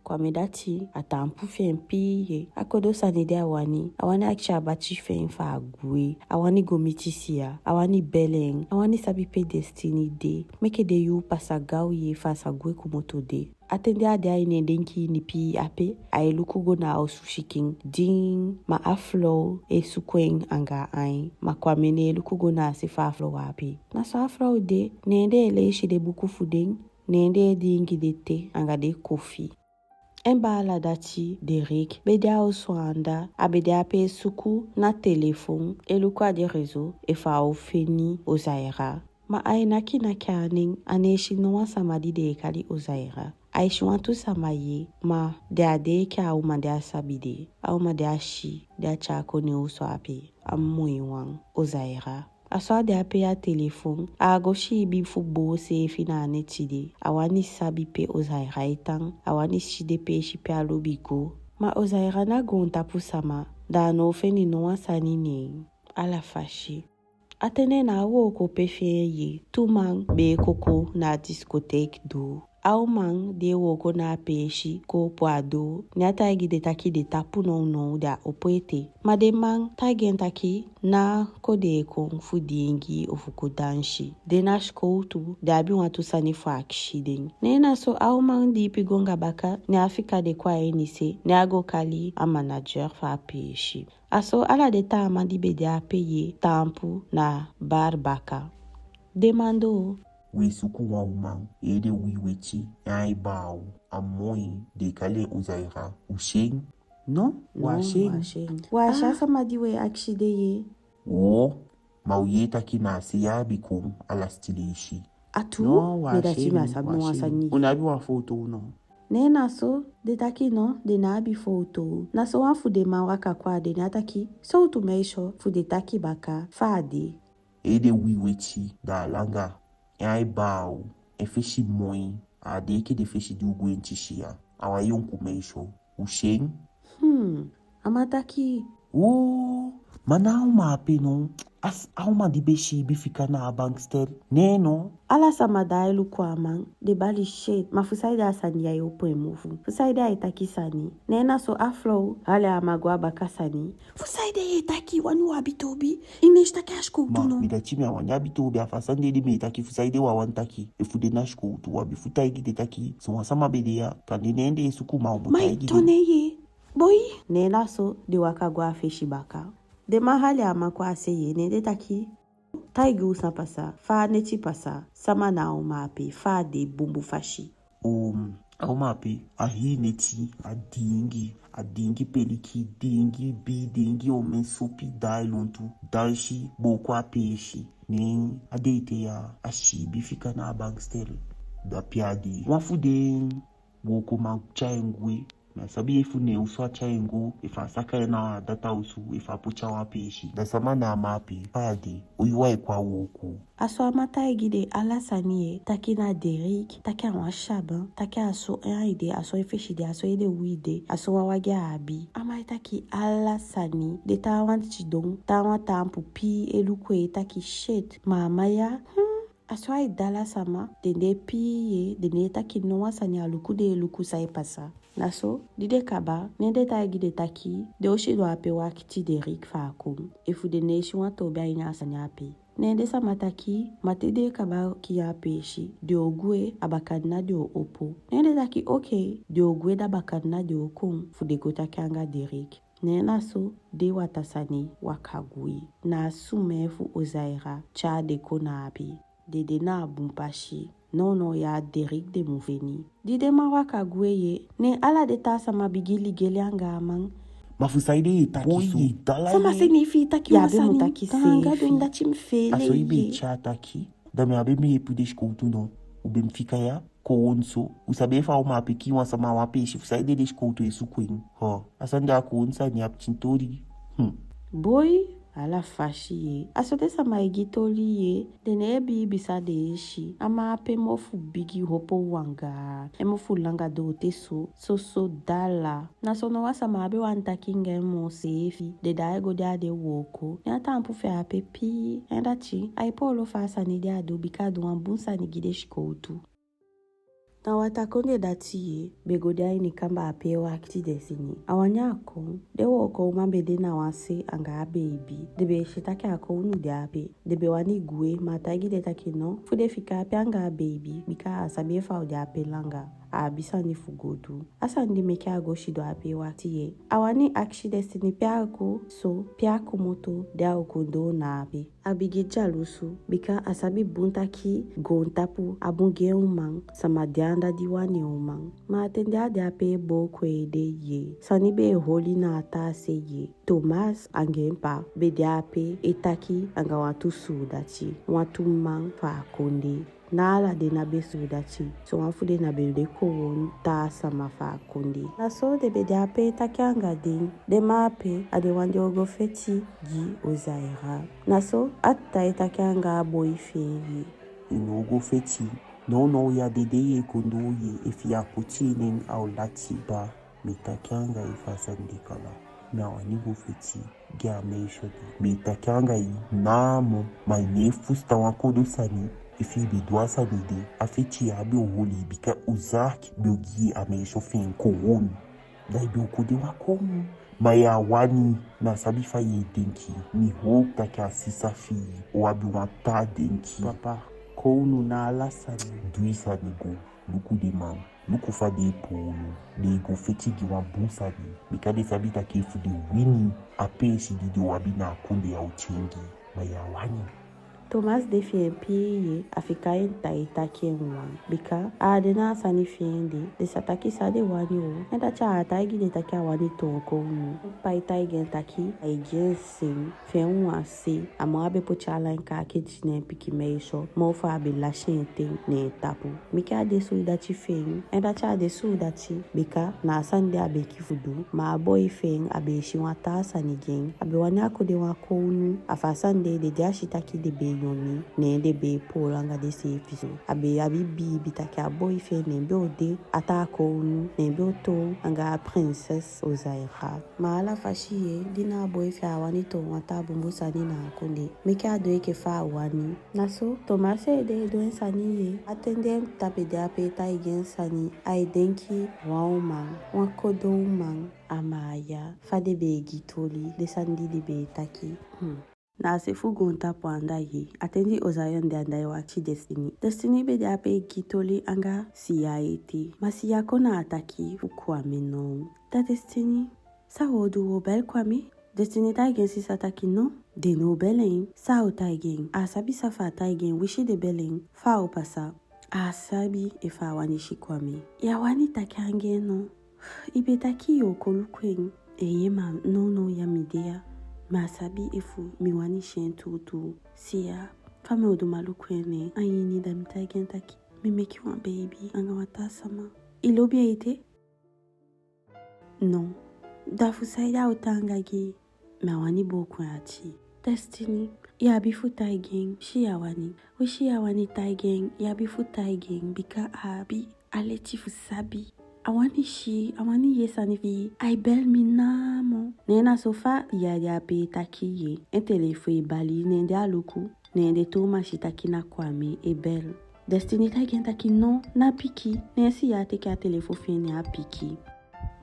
Kwa medati atampu fempiye. Akodo sanide awani aksha bachi femfa agwe. Awani gomitisia. Awani beleng. Awani sabi pe destiny de. Meke de yu pasagao ye fasa gwe kumoto de. Atende ade aine denki nipi ape. Aeluku go na osushiking. Ding ma aflo e sukweng anga ain. Ma kwa mene eluku go na sifa aflo wapi. Na so aflo de. Nende ele ishi de buku fuding. Nende dingi de te anga de kofi. Emba ala dati Derek bede a oswanda abede ape suku na telefon eluku ade rezo efa ofeni ozaira. Ma aenaki na kaning aneshi noa samadi de ekali ozaira. Aishi wantu samaye ma de ade ke au ma de asabide au ma de ashi de achako ne oso ape amui wang ozaira. Aswa de ape ya telefon agoshi ibi fubo se fina netide awani sabi pe ozaira etang awani shide pe shipe alobigo ma ozaira na gonta pusama da no feni no asani ne ala fashi atene na wo ko pe ye tumang be koko na discotheque do au mang de wogo na peshi ko poado nyata igi de taki de tapu no da opoete ma de mang tagen taki na kode kong fudingi ofuko danshi de na shkoutu de abi watu sani fa akshiding nena so au mang di pigonga baka ne afika de kwa enise ne ago kali a manager fa peshi aso ala de ta amandi bede a peye tampu na bar baka demando we suku wa umang ede wiwechi ai bao amoi de kale uzaira usheng no washeng samadi we akshide ye mauyeta kina siyabi kum ala stilishi atu no medachima sabno wasani unabi wa foto no ne naso de taki no de nabi foto naso wa fude mawaka kwa de nataki so to meisho fude taki baka fade ede wiwechi da langa ai bao e feshi moi a de ke de feshi du gwentishia awa yonku meisho usheng amataki manao mape no As auma di beshi bifika na bankstel. Neno. Ala sama da elu kwa man, de bali shade, ma fusaida sani ya yopo emufu. Fusaida itaki sani. Nena so aflo, hale amagwa baka sani. Fusaida itaki wanu wabitobi. Imeshtaki ashko Ma, utuno. midachimi ya wanyabitobi afasande di me itaki fusaide wa wantaki. Efude nashko utu wabi futaigi de taki. So wasama bedea, kandenende esuku maumutaigi. Maitoneye. Boy. Nena so, de wakagwa feshi baka. De mahali amakwa aseye, nende taki. Taigu sapasa, fa neti pasa, sama na umapi, fa de bumbu fashi. Aumapi, ahi neti, adingi peliki, dingi bi, dingi omen sopi dai lontu, daishi, bokwa peshi. Ne, adeite ya, ashi, bifika na bankstel. Da piadi. Wafude, woko magchaengwe. Na sabi efu ne uswa chaengo, efa saka na data usu, efa pucha wapeshi. Da sama na mapi, pade, uyuwa kwa woko. Aswa mata egide ala saniye, taki na Derek, taki anwa shaban, taki aso ide, aso efeshide, aso ede wide, aso wawage abi. Ama taki ala sani, de ta wanti chidong, ta wantampu pi elukwe taki shit, mamaya, aswa idala sama, dende piye, dende taki noa sani aluku de eluku sa epasa. Naso, dide kaba, nende ta egide taki, de oshi do ape wakiti Derek fa akum. Efu de neshi wantobia ina sani ape. Nende sa mataki, matide kaba ki ya peshi, de ogwe abakadna de opo. Nende taki okay, de ogwe da bakadna de okun, fude gota kanga Derek. Nena so, de watasani wakagui. Na sumefu ozaira, cha de kona api. De na abumpashi. No ya Derek de muveni. Dide ma wakagwe ne ala de ta sama bigili gele anga amang. Mafusaide itaki dala Sama signifi itaki wasani. Yabe mutaki Tanga do ndachim fele. Aso ibe chataki. Dame abe me epude shkoutu no. Ube mfika ya. Koonso. Usabe fa uma apiki wasama wapeshi. Fusaide de shkoutu esu kwenye. Asanda koonsa ni apchintori. Boy. Ala fashi ye. Asote sama egitoli ye. Dene ebi bisa de eshi. Ama ape mofu bigi hopo wanga. Emofu langa do teso. So dala. Nasono wasama abe wantaki nge mo sefi. De da ego dia de woko. Nyata ampufe ape pi. Endachi. Aipolo fasa ni dia do bikadu wambunsa ni gide shikotu. Na watakonde dati begodia ini kamba apewa akiti desini. Awanyako, dewo oko umambede na wase anga abebi. Debe shitake ako unu de abe. Debe wani gue matagi de takino. Fude fika ape anga abebi. Bika asabe fa ode ape langa. Abisa ni fugodu. Asa ndi meke agoshido ape watiye. Awani akshi desini piako so piako moto dea okundo na abe. Abigi jalusu bika asabi buntaki gontapu abunge umang samadianda diwani umang. Ma atende ade ape bo kwede ye. Sanibe holi na atase ye. Thomas angempa bede ape etaki anga watu sudati. Watu mang fa konde. Na ala de na besu dachi. So wafude na belde kowon ta sama fa kundi. Na so de bede ape takianga ding. De ma ape ade wande ogo feti gi ozaira. Na so atta takianga boy feri. Ogo feti. No ya dede ye kondo ye efia pochinen au lati ba. Mitakianga ifasandikala. Na wanigo feti. Gya meishodi. Mitakianga namo. Mainefu stawakodo sani. Ifi bidwasa dede afeti abe oholi bika uzaki biogi ameisho fin kowoni dai biokode wakomu maya wani na sabifa ye denki ni hope take asisa fi oabi wata denki papa kounu na alasani duisa nigo luku de man luku fa de polo de go feti gi wa bunsani bika de sabita kefu de wini apeshi dide wabi na kunde ya uchengi maya wani Thomas defie piye afika enta itaki mwan. Bika adena sani fiende de sataki sade wani o. Enda cha ataigi de taki wani toko mu. Pa itaigi entaki aigen sing fe mwa se amabe po chala nka kitchen piki meisho mofa abe lashente ne tapu. Mika de sudati feng enda cha de sudati bika na sande abe kifudu ma boy feng abe shiwata sani gen abe wani akode wakonu afasande de diashitaki de be yomi nende be polanga de sefiso abe abi bibi taki a boyfriend nembe ode atako unu nembe oto anga princess ozaira ma ala fashiye dina boyfriend awani to wata bumbu sani na konde meke ado ke fa awani naso tomase de do sani ye atende tape de ape ta igen sani ai denki wauma wakodo man amaya fade be gitoli desandi de be taki na se fugonta po anda ye atendi ozayon de anda wachi destiny be de ape gitoli anga siya eti masiya kona ataki ukwame no da destiny sa wodu obel kwame destiny ta igen si sataki no de no belen sa o ta igen asabi sa fa ta igen wishi de belen fa o pasa asabi e fa wani shikwame ya wani takange no ibetaki yo kolukwen eye ma no ya midea masabi efu miwani shen tutu siya fame odumalu kwene ayini da mitagen taki mimeki wan baby anga wata sama ilobi ite no dafu saida utangagi mawani boku achi destiny ya bifu taigen shiyawani taigen ya bifu taigen bika abi aletifu sabi awani yesani fi ai bel minamo nena sofa ya pe takiye telefone bali nende aluku nende toma shitaki na kwame e bel destiny taigen taki no na piki nesi ya teke a telefone a piki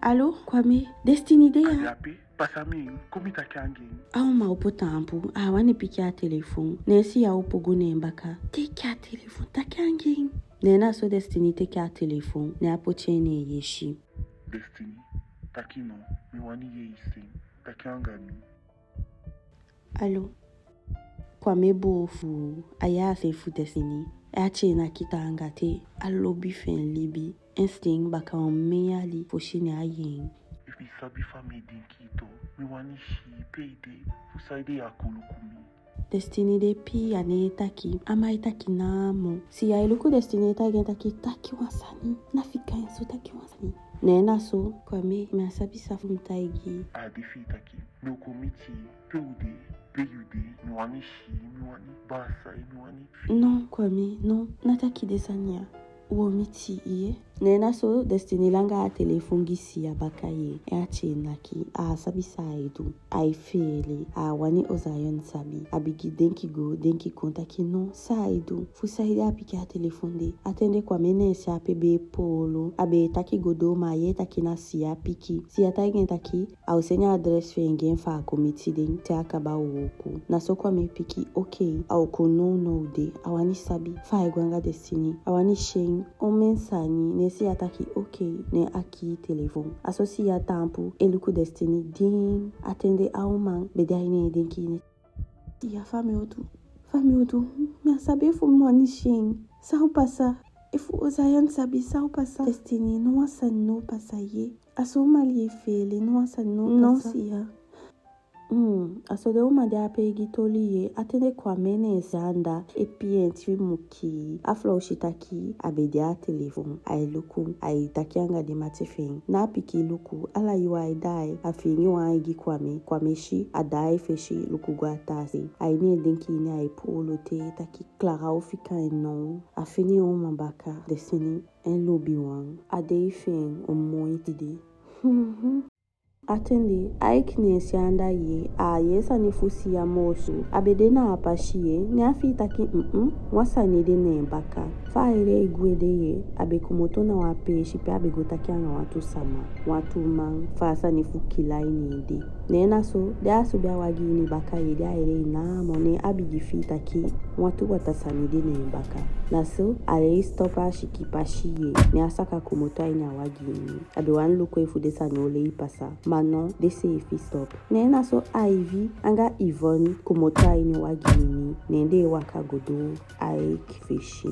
allo kwame destiny de ya pasami komita kangi auma upo tampu awani piki a telefone nesi ya upo gune mbaka teke a telefone takangi nena so destiny teke a telefone ne apochene yeshi destiny takino miwani yeisi takangami allo kwame bofu aya sefu destiny ache na kitanga te alobi fen libi instinct baka meyali foshine ayen ifi sabi fami dinkito miwani shi peide fusaide ya kulukumi destiny de pi ane taki ama itaki namo si ya iluku destiny taki wasani nafika enso taki wasani nena so kwame me asabi safu mtaigi adifi taki nokomiti peude miwani shi miwani basa miwani no kwame no nataki desania uomiti iye nena so destiny langa a telefone gisi ya bakaye ache naki asabi saidu aifele wani ozayon sabi abigi denki kontaki no saidu fusaide apiki a telefone de atende kwa menesi apebe polo abe taki godo maye taki na siya piki siya taigen taki ausenya adres fengen fa komiti den te akaba woku na so kwa me piki okay auko no de awani sabi fa igwanga destiny awani shen omensani nesi ataki okay ne aki telefone asosi ya tampu eluku destiny din atende auman bedaine denki ya fami otu me sabe fu mwani shen sa pasa ifu ozayan sabi sa pasa destiny no wasan no pasa ye aso mali fele no wasan no pasa siya aso de uma de apegi toliye atende kwa mene zanda epienti muki aflo shitaki abede a telefone ai luku ai takianga de matefin na piki luku ala yuwa idai afini wa igi kwame shi adai feshi luku gwa tasi ai ne denki ni ai polo te taki clara ofika no afini uma baka destiny en lobi wan adei fin omoitide atende aiknesi anda ye yesa ni fusi ya mosu abedena apashie ni afitaki wasani de nembaka faire igwede ye abekumoto na wapeshi pe abegotaki anga watu sama watu man fasa ni fukila inide nena so de asubia wagini baka yede aire na mone abigifitaki watu watasani de nembaka naso ale stopa shikipashie ni asaka kumoto ina wagini abewan luko ifudesa ni ole ipasa manon dese efi stop nena so Ivy anga Yvonne kumota ini wagini nende wakagodo aik fishi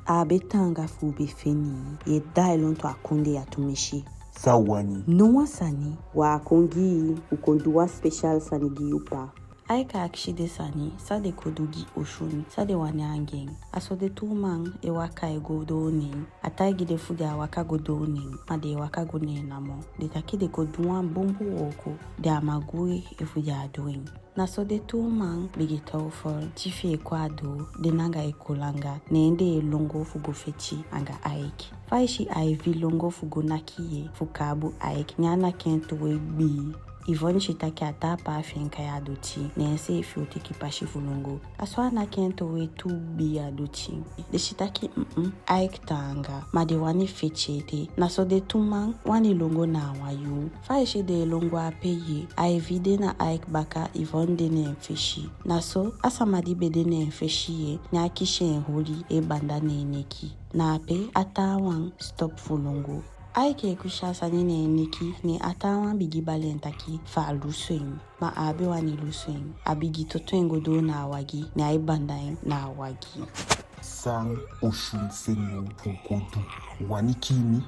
abetanga fube feni ye dailon to akunde ya tumishi sawani no wasani wa kongi ukonduwa special sanigi upa Aika akshide sani, sa de kodugi oshun, sa de wane angeng. Aso de tumang e waka e godoning. Ataigi de fude a waka godoning, ma de waka gone namo. De taki de koduan bumbu woko, de amagui e fude a doing. Na so de tumang bigi tawfol, tifi e kwado, de nanga e kolanga, neende e longo fugo fechi anga aiki. Faishi aivi longo fugo nakiye, fukabu aiki, nyana kento we bi. Ivon shitaki atapa afenka ya aduchi, nense ifi otiki pashi fulongo. Aswana kento we tu bi aduchi. De shitaki aik tanga, ma de wani fechete. Na so de tumang, wani longo na wayu. Faishi de longo apeye, aivide na aik baka ivon de ne enfeshi. Na so, asamadi bede ne enfeshi ye, nyakishe enholi e banda ne eneki. Na ape, atawang stop fulongo. Aike kushasa nine niki ni atawa bigi balentaki fa luswing. Ma abe wani luswing. Abigi totwengo do na awagi ni aibandaing na awagi. Sang oshun senyo punkodu. Wani kimi?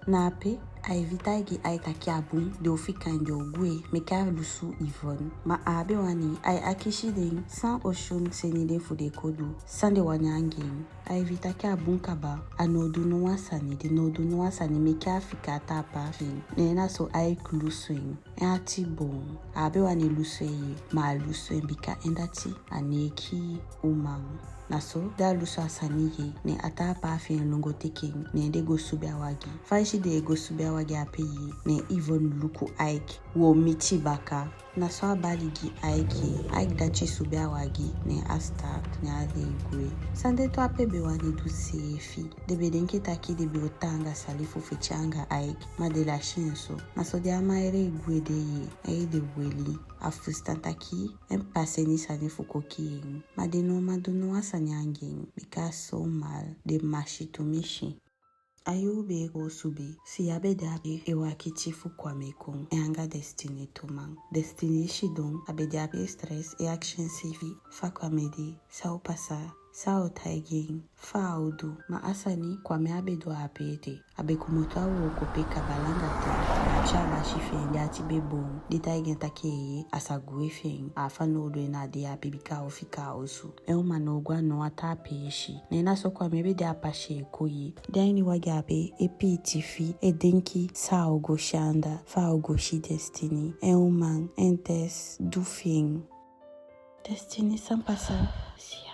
Nape, aivitaigi aitaki abun de ofika nde ogwe meka lusu Yvonne. Ma abe wani ai akishiding san oshun senide fude kodu. Sande wani angin. Aivitaki abun kaba anodu nuwasani de nodu nuwasani meka afika atapa fin. Nena so aik lusuing. Ati bon. Abe wani lusue ma lusue bika endati aneki umang. Naso, da lusu asani ye, ne atapa fin longo teking, ne de go sube awagi. Faishi de go sube awagi apeye, ne Yvonne luku aik, wo michi baka. Naso abaligi aik dachi sube awagi, ne astak, ne ade igwe. Sande to apebe wani du sefi, de bedenke taki de beotanga salifu fechanga aik, ma de la shinso. Naso de amaere igwe de ye, de weli. Afustantaki, empase ni sanifu koki. Ma de no maduno asanyanging, because so mal, de mashitumishi. Ayube go sube, si abe dabe ewa kichifu kwa mekong, anga destiny tumang. Destiny shidong, abe dabe stress e action CV, fa kwa mede, sao pasa, sao taiging, fa audu, ma asani kwa me abe do apete, abe kumuta wo kope kabalanga te, chala shifen yati bebong, di taiging takeye, asagwe feng, afa no do na de apibika ofika osu. Manogwa no atape ishi. Nena so kwa mebe de apashe koyi. Daini wagabe epi tifi edenki sao go shanda fa go shi destiny. Man entes dufing. Destiny sampasa siya.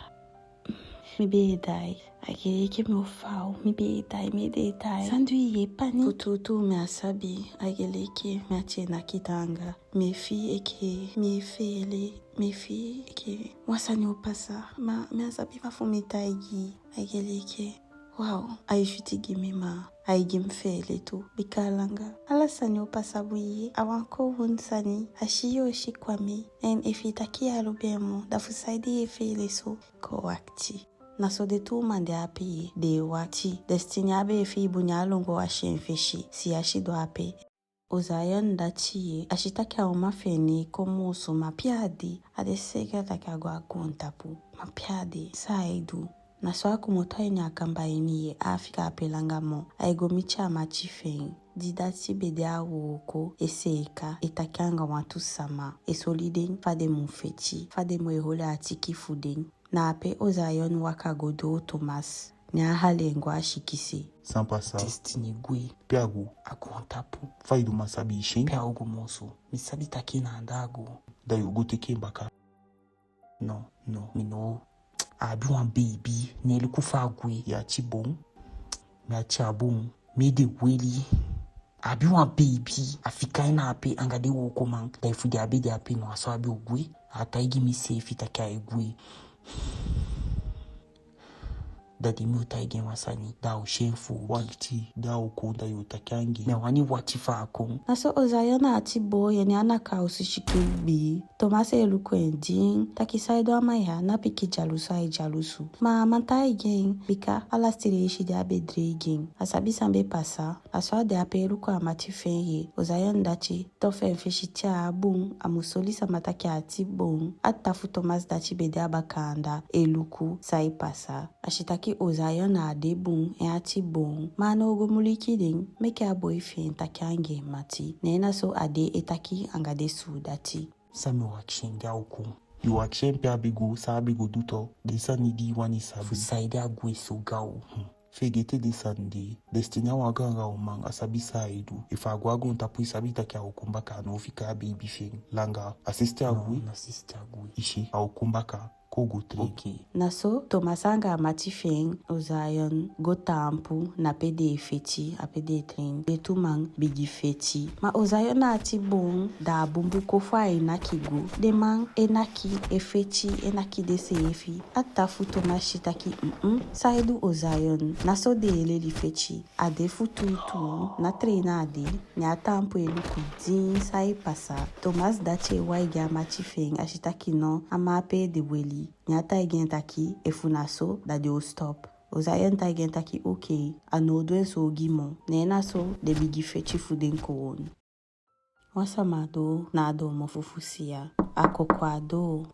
Mibe dai. Agere ke me ofao. Mibe dai. Sandui ye pani. Kututu me asabi. Agere ke me ache na kitanga. Me fi eke. Me fele. Me fi eke. Wasani opasa. Me asabi fa fumita igi. Agere ke. Wow. Aifiti gimima. Aigim fele to. Bikalanga. Alasani opasa buye. Awanko wunsani. Ashiyo shikwame. En efitaki alubemo. Dafusaidi ye fele so. Kowakti. Naso de tu mande api de wati. Destiny abe efi bunya longo wa shenfeshi. Si ashido ape. Ozayon dachiye. Ashitaki a umafeni komo so mapiadi. Ade sega taki agwa kontapu. Mapiadi. Saidu. Naso akumoto eni akamba eniye. Afika apelanga mo. Aigo micha amachifeng. Didati bede awoko. Eseeka. Etakanga watu sama. Esolideng. Fade mufechi. Fade mwehole atiki fudeng. Na ape ozayon wakagodo Thomas. Nya halengwa ashikisi. Sampasa. Destiny gwe. Piago. Akontapu. Faidu masabi ishin. Piago moso. Misabi takina andago. Dayo gote kembaka. No. Mino. Abi wan baby. Neli kufa gwe. Ya chibon. Me achabon. Me de weli. Abi wan baby. Afika ina ape angade woko man. Daifu de abe de ape no aso abi ogwe. Ataigi mi safe itaka egwe. Dadi mi utaige wasani da ushenfu Wakiti da ukonda yotakangi. Me wani watifa akong. Naso ozayana atibo yeni anaka usishikibi. Tomase eluko ending. Takisaido amaya na piki jalusu. Ma amanta igen. Bika alastire ishi de abedre igen. Asabi sambe pasa. Aswa de ape eluko amati fenye. Ozayan dachi. Tofe mfeshitia abung. Amusoli samataki atibong. Atafu Thomas dachi bede abakanda. Eluku sai pasa. Ashitaki taki ozayon na ade bon e ati bon. Ma no go muliki ding meke a boyfriend taki ange mati. Nena so ade e taki angade sudati. Sami wakishenga huku. Yu wakishempe abigo sa abigo duto. Desa nidi wani sabi. Fusaide agwe so gao. Fegete desande. Destinya waganga umang asabi saidu. Ifa agwago ntapu isabi taki aukumbaka anofika baby feng. Langa asiste agwe. No, asiste agwe. Ishi aukumbaka. Okay. Naso Tomasanga amati feng ozayon go tampu na pede feti a pede train betumang bigi feti ma ozayon na ati bon da bumbu kofa enaki go demang enaki efeti enaki dese efi atafu tomashitaki saidu ozayon naso de ele li feti ade futuitu na treina ade ni atampu eluku din sai pasa Tomas dache waiga amati feng ashitaki no amape de weli Nyata igen taki efunaso da de o stop. Ozayon ta igen taki okay. Anodwen so gimon. Nena so de bigi feti fuden koon. Wasamado na ado mofufusia. Akokwa do.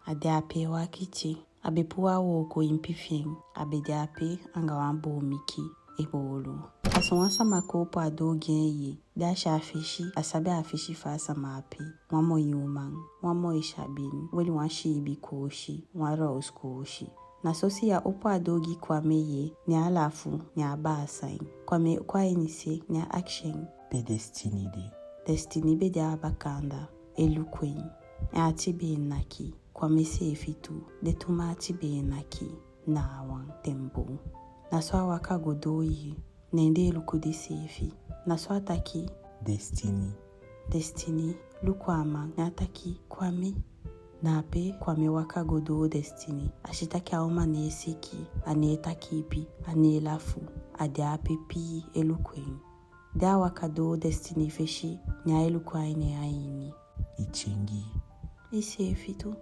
Ade ape wakiti. Abe puwa woko impifing. Abe de ape angawambo miki. Ebolo. Aso wasamako po ado genye. Dasha afishi. Asabe afishi fasa mapi. Wamo yumang. Wamo ishabin. Weli wanshi ibi koshi. Wara uskoshi. Nasosi ya opo adogi kwa meye. Ni alafu. Ni abasain. Kwa me kwa inise. Ni action. Be destiny de. Destiny be de abakanda. Elukwen. Ya atibe naki. Kwa mese efitu. Detuma atibe naki. Na awang tembo. Naswa waka godoyi. Nende lukudi sefi. Naswa taki. Destiny. Lukwama. Nataki. Kwame. Nape. Kwame waka godo destiny. Ashitaki aoma nesiki. Ane takipi. Ane lafu. Ade ape pi elukwen. Da waka do destiny feshi. Nya elukwa ine aini. Ichengi. Isefi tu.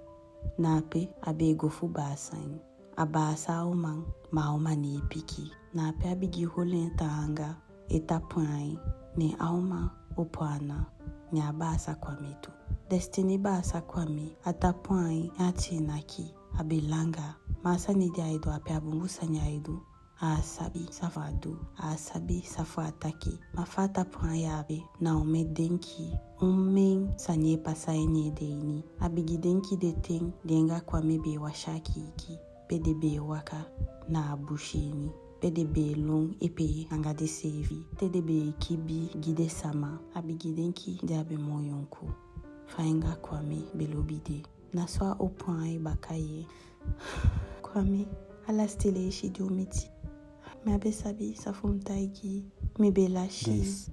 Nape. Abe gofu basain. Abasa omang. Maoma ne piki. Na pe abigi holen tanga eta point ne auma opwana ne abasa kwametu. Destiny basa kwame ata point ati naki abilanga masani dia ido ape abungusa nya ido asabi safadu asabi safu ataki mafata point yabe na omedenki umen sanye pasaini deini abigi denki de ting denga kwame be washaki iki PDB waka na abushini. PDB long epe angade sevi. TDB kibi gide sama. Abigidenki de abe moyonku. Fainga kwame belobide. Naswa opwai bakaye. Kwame ala stile ishi diomiti. Me abe sabi safumtaigi. Me be lashi. Yes.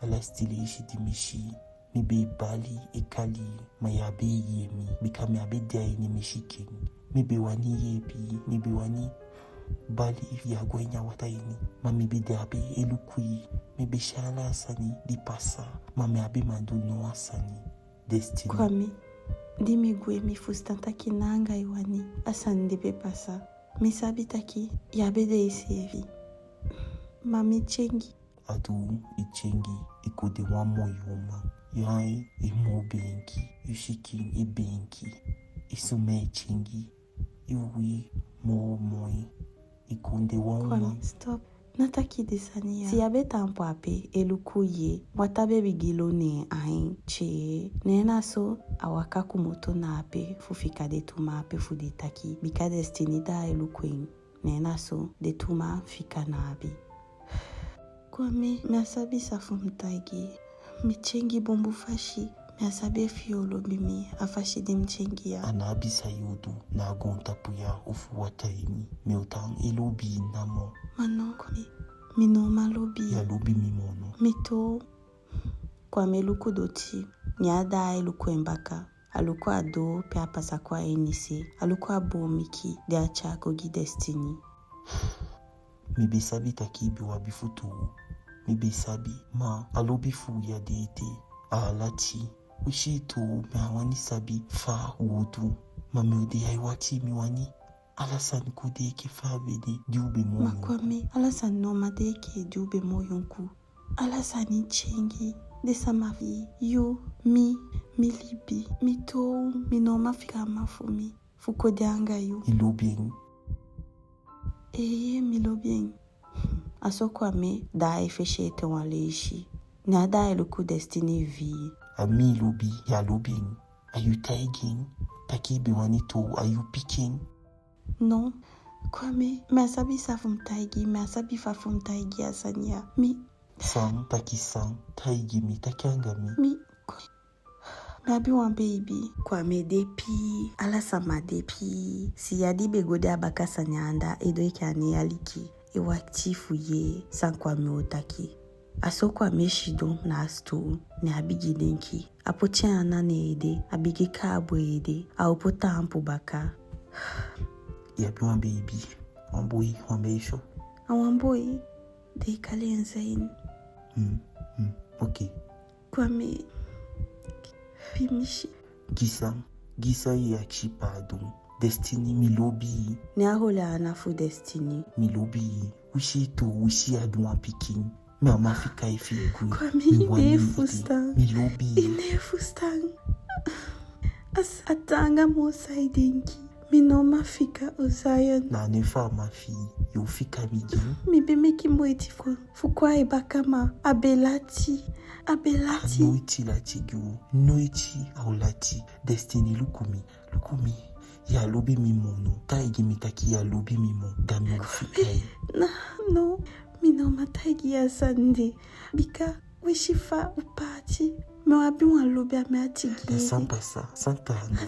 Ala stile ishi dimishi. Me be bali ekali. Mayabe yemi. Bika me abe diaye ni mishiking. Mibe wani yebi, mibe wani bali ya gwenya wataini. Mamibe de abe elukui, mibe shala asani di pasa. Mami abe manduno asani. Destiny. Kwame, di migwe mi fustantaki nanga iwani asani debe pasa. Misabi taki yabe de isevi. Mami chengi. Adu ichengi ikode wamo yoma. Yae imo benki, yushikin ibenki. Isume chengi. Iwi moi ikunde wama. Kwame, stop. Nataki desania. Si yabe tampo ape elukuye. Watabe bigilo ne ain che. Nena so awaka kumoto na ape fufika de tuma ape fude taki. Bika destiny da elukwen. Nena so de tuma fika na abi. Kwame, miasabi safumtaigi. Michengi bombu fashi. Miasabe fiolo bimi afashi de mchengi ya. Anabisa yudu na agonta puya ufu wataini. Meotang ilobi namo. Mano kwame. Mino malobi. Ya lobi mimono. Mito. Kwame luku doti. Nyada eluku embaka. Aluku ado pe apasa kwa enise. Aluku abo miki de achako gi destiny. Mibesabi takibi wabifutu. Mibesabi ma alobi fu ya deite. Alati. Ushito meawani sabi fa wudu. Mameude haiwati miwani. Alasan kudeke fa vede diube moyo. Makwame, alasan noma deke diube moyonku. Alasani chengi. Desa mavi. Yo, milibi. Mito, minoma fika mafumi. Fukode anga yo. Ilobing. milo bien. Aso Kwame da efeshe te wan leishi. Na da eluku destiny vi. Ami lobi, ya lobing. Are you tagging? Taki biwani to, are you picking? Non. Kwame, me asabi sa fum taigi, me asabi fa fum taigi asanya. Mi. Sang, taki sang, taigi mi, taki angami. Mi. Me abi wan baby. Kwame depi, ala sama depi. Si yadi begode abaka sanyanda, edo ike ane aliki. Iwaktifu ye, san Kwame otaki. Aso Kwame shido na asto, ne abigi denki. Apoche ana ne ede, abigi ka abo ede, aopota ampu baka. Yabi wan baby, wan boy, wan beisho. Wan boy, de kale enzain. Okay. Kwame, pimishi. Gisa ye akshi pardon. Destiny mi lobi. Ne ahola anafu destiny. Mi lobi. Wishi adwa pikin. Me amafika ifi gwe. Kwame, ine fustang. Mi lobi. Ine fustang. As atanga mo saidenki. Mi no mafika ozayon. Na nefa mafi. Yo fika migi. Mi be meki mweti fukwa ebakama. Abelati. Noiti lati gyo. Noiti aulati. Destiny lukumi. Ya lobi mi mono. Taigi mitaki ya lobi mi mo. Dami ufikai. No. Mi no mataigi ya sande. Bika wishifa upati. Me wabi wan lobi ame atigi. Santa.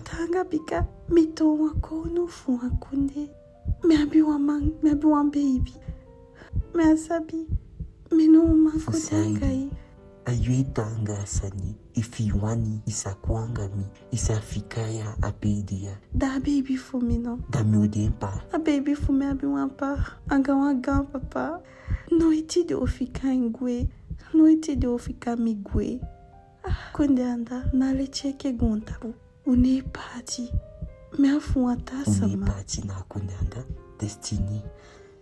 Tanga bika. Mi to wako no fu wakunde. Me abi wan baby. Me asabi. Me no manko dangai. Ayue tanga asani. Ifi wani isakuanga mi. Isafikaya apedia. Da baby for me no. Da mi odempa. A baby for me abi wan pa. Anga wan gan papa. No iti de ofika ngwe. No iti de ofika migwe. Konde anda na le cheke gontabu. Une party. Me afu ata sama. Une party na konde anda. Destiny.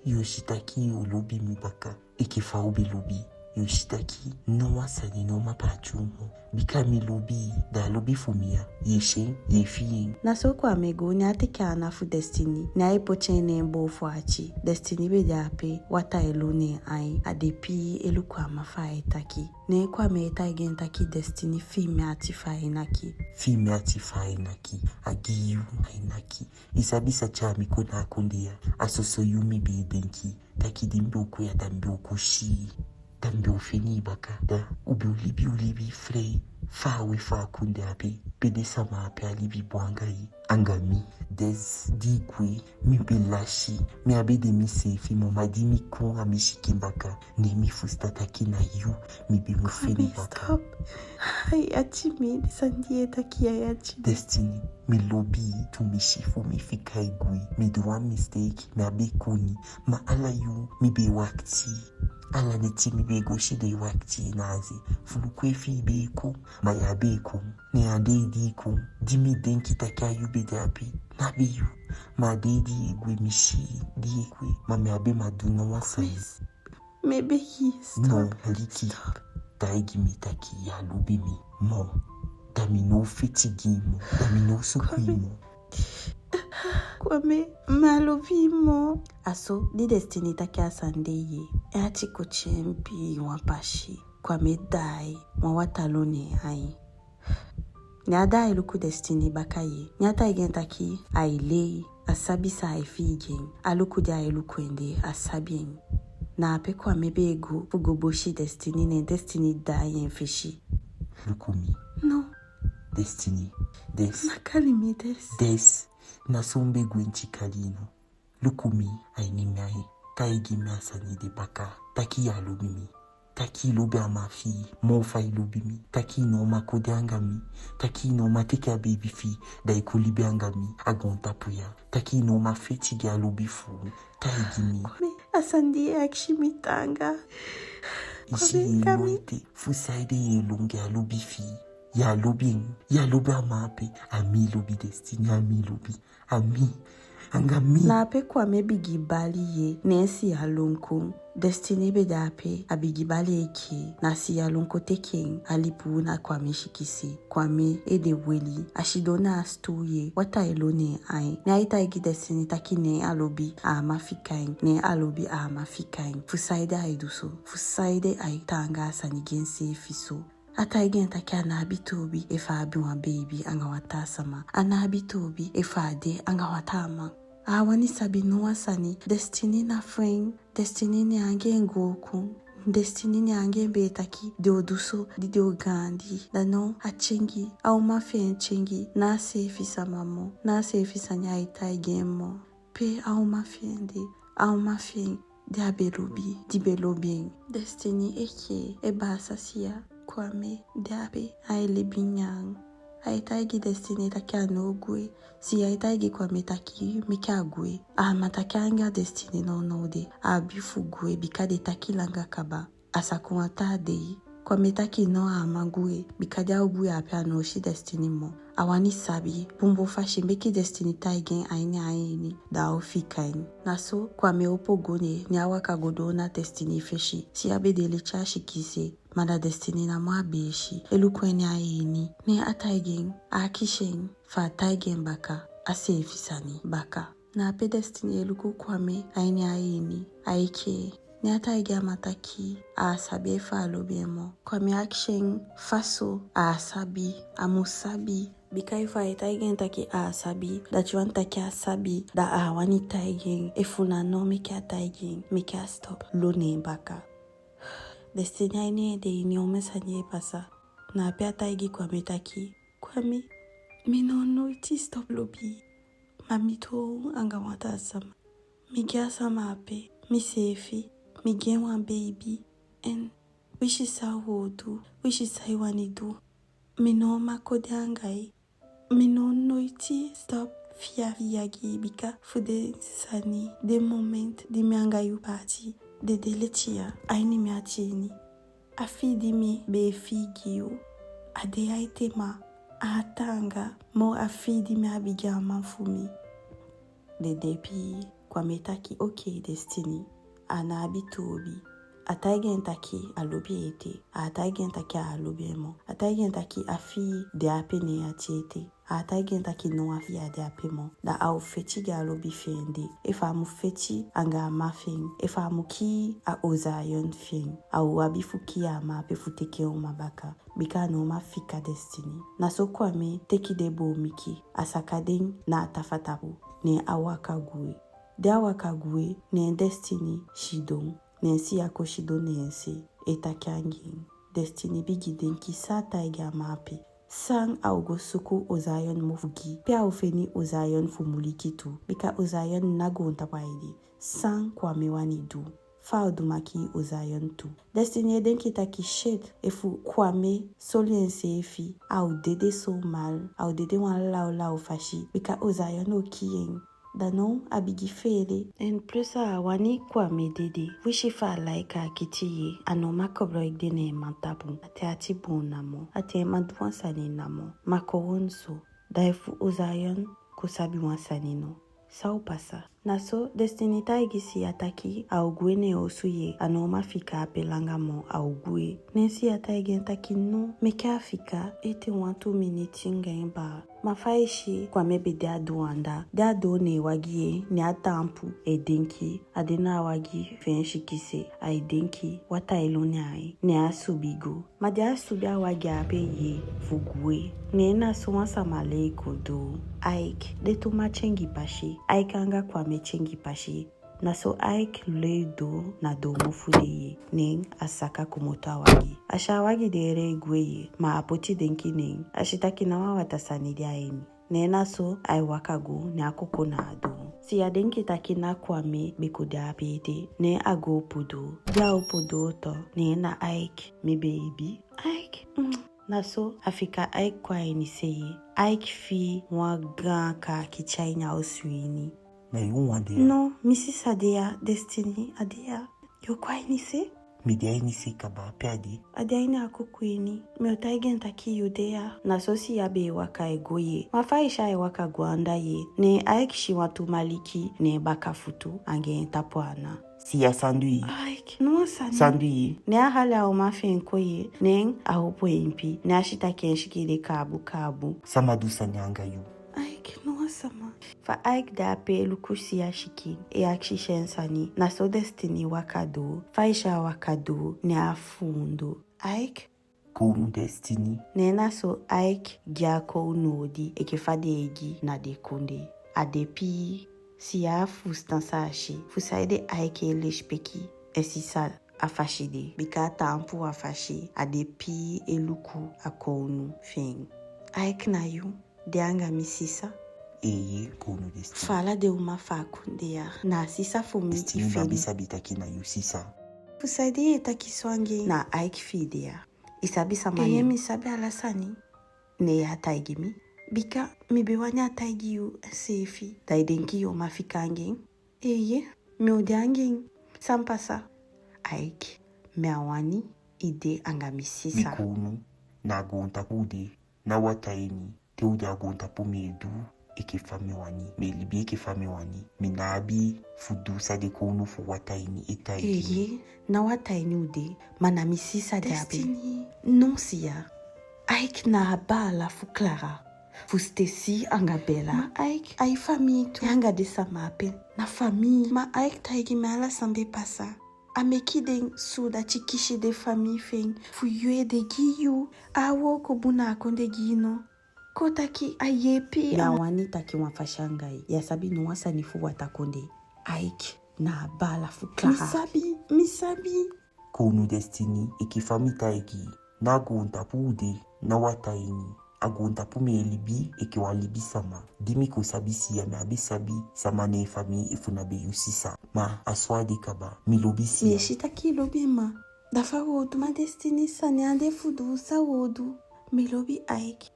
Yoshitaki ulubi mi baka. Ikifa ubi lubi. Yoshitaki no wasani no mapachumo. Bika mi lubi. Da lubi fumia. Yeshe. Yefiyen. Na so Kwame go ni ateke anafu destiny. Na epo chene mbo fuachi. Destiny be jape. Wata elone ai. Adepi elu Kwame fa etaki. Ne Kwame eta igen taki destiny fime atifa inaki. Fime atifa inaki. Agiyu inaki. Isabisa chami kuna akundia. Asoso yumi be denki. Taki dimboku ya damboku shi. Dambe ufini baka. Da ubi ulibi frey. Fawe fa kunde ape. Pede sama ape alibi buangai. Angami. Des digwe. Mi belashi. Mi abede mi sefi. Mama di mi kon amishikimbaka. Ne mi fustataki na yu. Mi be mufini baka. Stop. Hai achimi. Desandie taki ayachi. Destiny. Mi lobi. Tu mi shifu mi fika igwe. Mi do one mistake. Mi abe kuni. Ma ala yu. Mi be wakti. Ala neti mi be goshi de wakti nazi. Fulukwe fi beko. Ma ya beko. Ne ade diko. Dimi denki taka yu be dapi. Na be yu. Ma de di egwe mishi. Di egwe. Ma me abe maduna wasai. Maybe he stop. No, haliki. Stop. Taigi mi taki ya lubi mi. Mo. Dami no fetigi mo. Dami no sukwi mo. Kwame, malovi mo. Aso, di destiny taki asande ye. E atiko chempi wapashi. Kwame dai, watalone hai. Nyada iluku destiny bakaye. Nyata igen taki aile. Asabi sa efi igen. Aluku dia iluku ende asabien. Na ape Kwame bego fugoboshi destiny ne destiny dai enfishi. Lukumi. No. Destiny. Des. Makali mi des. Des. Nasombe gwenchi kalino. Lukumi ainimai. Taigi mi asani de baka. Taki ya lubimi. Taki lobe amafi. Mofa ilubimi. Taki no makode angami. Taki no mateke a baby fi. Daiko libe angami. Agontapuya. Taki no mafeti ya lubifu. Taigi mi. Kwame asandi akshimitanga. Ishi yeloite. Fusaide yelonge alubifi. Ya lobing. Ya lobe amape. Ami lobi destiny. Ami lobi. Ami. Angami. Na ape Kwame bigi bali ye. Nesi alonko. Destiny be dape abigi bale eki na siya lonkote king alipu na Kwame shikisi. Kwame ede weli ashidona astuye wata elone ai. Ne aita egi Destiny taki ne alobi ama fikain. Ne alobi ama fikain. Fusaide aiduso. Fusaide aitanga sanigense fiso. Ata igen taki anabitobi efa abiwa baby anga watasama. Anabitobi efa ade anga watama. Awani sabi nuwa sani Destiny na friend. Destiny ni ange ngoku. Destiny ni ange betaki de oduso di de ogandi. Dano achengi au mafe chengi na sefi samamo. Na sefi sanya ita igemo. Pe au mafiende. Au mafe de abelobi. Di belobi. Destiny eke eba sasia. Kwame de abe aile binyang. Aitaigi Destiny taki anogwe. Si aitaigi Kwame taki miki agwe. Mataki anga Destiny no de. Abifu gwe bikade taki langa kaba. Asakuwata dei. Kwame taki no amagwe. Bikade agwe api anoshi Destiny mo. Awani sabi. Bumbo fashi meki Destiny taigen aini. Da ofikain. Naso Kwame opogone. Ni awaka godona Destiny feshi. Si abedele chashi kise. Mada Destiny na mwa beshi. Elukweni aini. Ne ataigen. Akishen. Fa taigen baka. Ase efisani baka. Na ape Destiny eluku Kwame aini. Aike. Ne ataigen amataki. Asabi efa alobiemo. Kwame akishen. Faso. Asabi. Amusabi. Bika ifa itaigen taki asabi. Da chuan taki asabi. Da awani taigen. Efuna no meki ataigen. Meki a stop. Lone baka. Destiny aine de ini omesanye pasa. Na ape ataigi Kwame taki. Kwame, no iti stop lobi. Mami to anga wata asama. Migi asama ape. Mi sefi. Migi wan baby. En wishi sa wodu. Wishi sa iwani do. No makode angai. No iti stop. Fia yagi bika. Fude sani. De moment. Di mi angai upati. De deletia aini miachini afidi mi be figiu ade aitema atanga mo afidi mi abiga manfumi de depi Kwame taki okay Destiny ana abitobi ataigen taki alobi ete ataigen taki alobiemo ataigen taki afi de apene atiete ataigen taki no afi ade apemo da au feti ga alobi fende efa mu feti anga amafin efa mu ki a ozayon fin au abifuki ama pefuteke o mabaka bika no mafika Destiny na so Kwame teki debo miki asakaden na atafatabu ne awakagwe de awakagwe ne Destiny shidon Nensi akoshido nensi etakangi Destiny bigiden ki sa taiga mapi sang augo suku ozayon mufugi pia ufeni ozayon fumulikitu bika ozayon nagonta paidi sang Kwame wani du fa dumaki ozayon tu Destiny eden kitaki shit efu Kwame soliense efi au dede so mal au dede wan lao fashi bika ozayon okien Dano abigi fere en plus a wani Kwame dede wishi fa laika kitiye anoma kobro igdene mantabu ate ati bonamo ate madwansani namo makoronso daifu ozayon kusabi wansanino sao pasa naso Destiny taigisi ataki augwene osuye anoma fika apelanga mo augwe nensi ataigen taki no meke afika ete 1-2 minutes ngemba mafaishi Kwame be deaduanda deado ne wagie ne atampu edenki adena wagi fenshikise aidenki wata elone ai ne asubigo made asubia wagi apeye fugwe ne na suwansa maleko do Ike de tuma chengi pashi Ike anga Kwame chengi pashi naso Ike le do na do mufudeye ning asaka kumota wagi asha wagi dere gweye ma apoti denki ning ashitaki na wawatasani diaini nena so ai wakago ne akoko na ado si adenki taki na Kwame beko da apete ne ago pudo dia opodo to ne na Ike mi baby Ike naso afika Ike kwa eniseye Ike fi wa grand ka kichaina oswini na yon wade no Mrs. Adea Destiny Adea yo kwa enise Midiaini sikaba pedi. Adiaini akukwini. Meotaigen taki yudea. Na sosi yabe waka egoye. Mafaisha e waka guanda ye. Ne aekshi watu maliki ne bakafutu ange tapuana. Siya sandui. Aik, no sani. Sandui. Ne ahale au mafen koye. Ne ahupo impi. Ne ashita kenshiki de kabu. Samadusa nyanga yu. Aik, no sama. Fa aik da ape lukusi ya shiki. E akshishen sani. Na so destiny wakado. Faisha wakado. Ne afundo. Aik. Kounu destiny. Nena so aik gya kou nodi eke fade egi na de kunde. Adepi si ya fustan sashi. Fusaide aik eleshpeki. Esisa afashide. Bika tampu afashi. Adepi eluku akounu feng. Aik na yu. De anga misisa. Eye kounu destiny. Fala de uma fakunde ya. Na sisa fumi Destiny ifeni. babisa bitaki na yu sisa. Fusaide etaki swange na aik fide ya. Isabi samani. Eye misabi alasani. Ne ya taigimi. Bika mibiwani ataigi yu sefi. Daidenki yo mafikange. Eye mi odiange. Sampasa. Aik meawani ide angamisisa. Mikounu na agonta pude na wataini te ude agonta pu medu eke fame wani. Melibi eke fame wani. Minabi fudu sa de kounu fu wataini etaigi. Eye na wataini ude manamisisa de abi. Destiny non siya. Aik na abala fu Clara. Fu Stacy angabela. Ma aik ay famille tu. Yanga de samape. Na famille. Ma aik taigi me ala sambe pasa. Ameki den suda chikishi de famille feng. Fu yue de giyu. Awo kobuna akonde gino. Kotaki ayepi. Na wani taki wafashangai. Yasabi nuwasa nifu watakonde. Aik na abala fu Clara. Misabi. Kounu destiny eke fami taigi. Na agonta pude na wataini. Agonta pu melibi eke walibi sama. Dimi ko sabi siya me abisabi sama ne fami ifuna be yusisa. Ma aswadi kaba milobi siya. Yeshita ki lobi ma. Dafa wodu ma destiny sani ande fudu sa wodu. Milobi aik.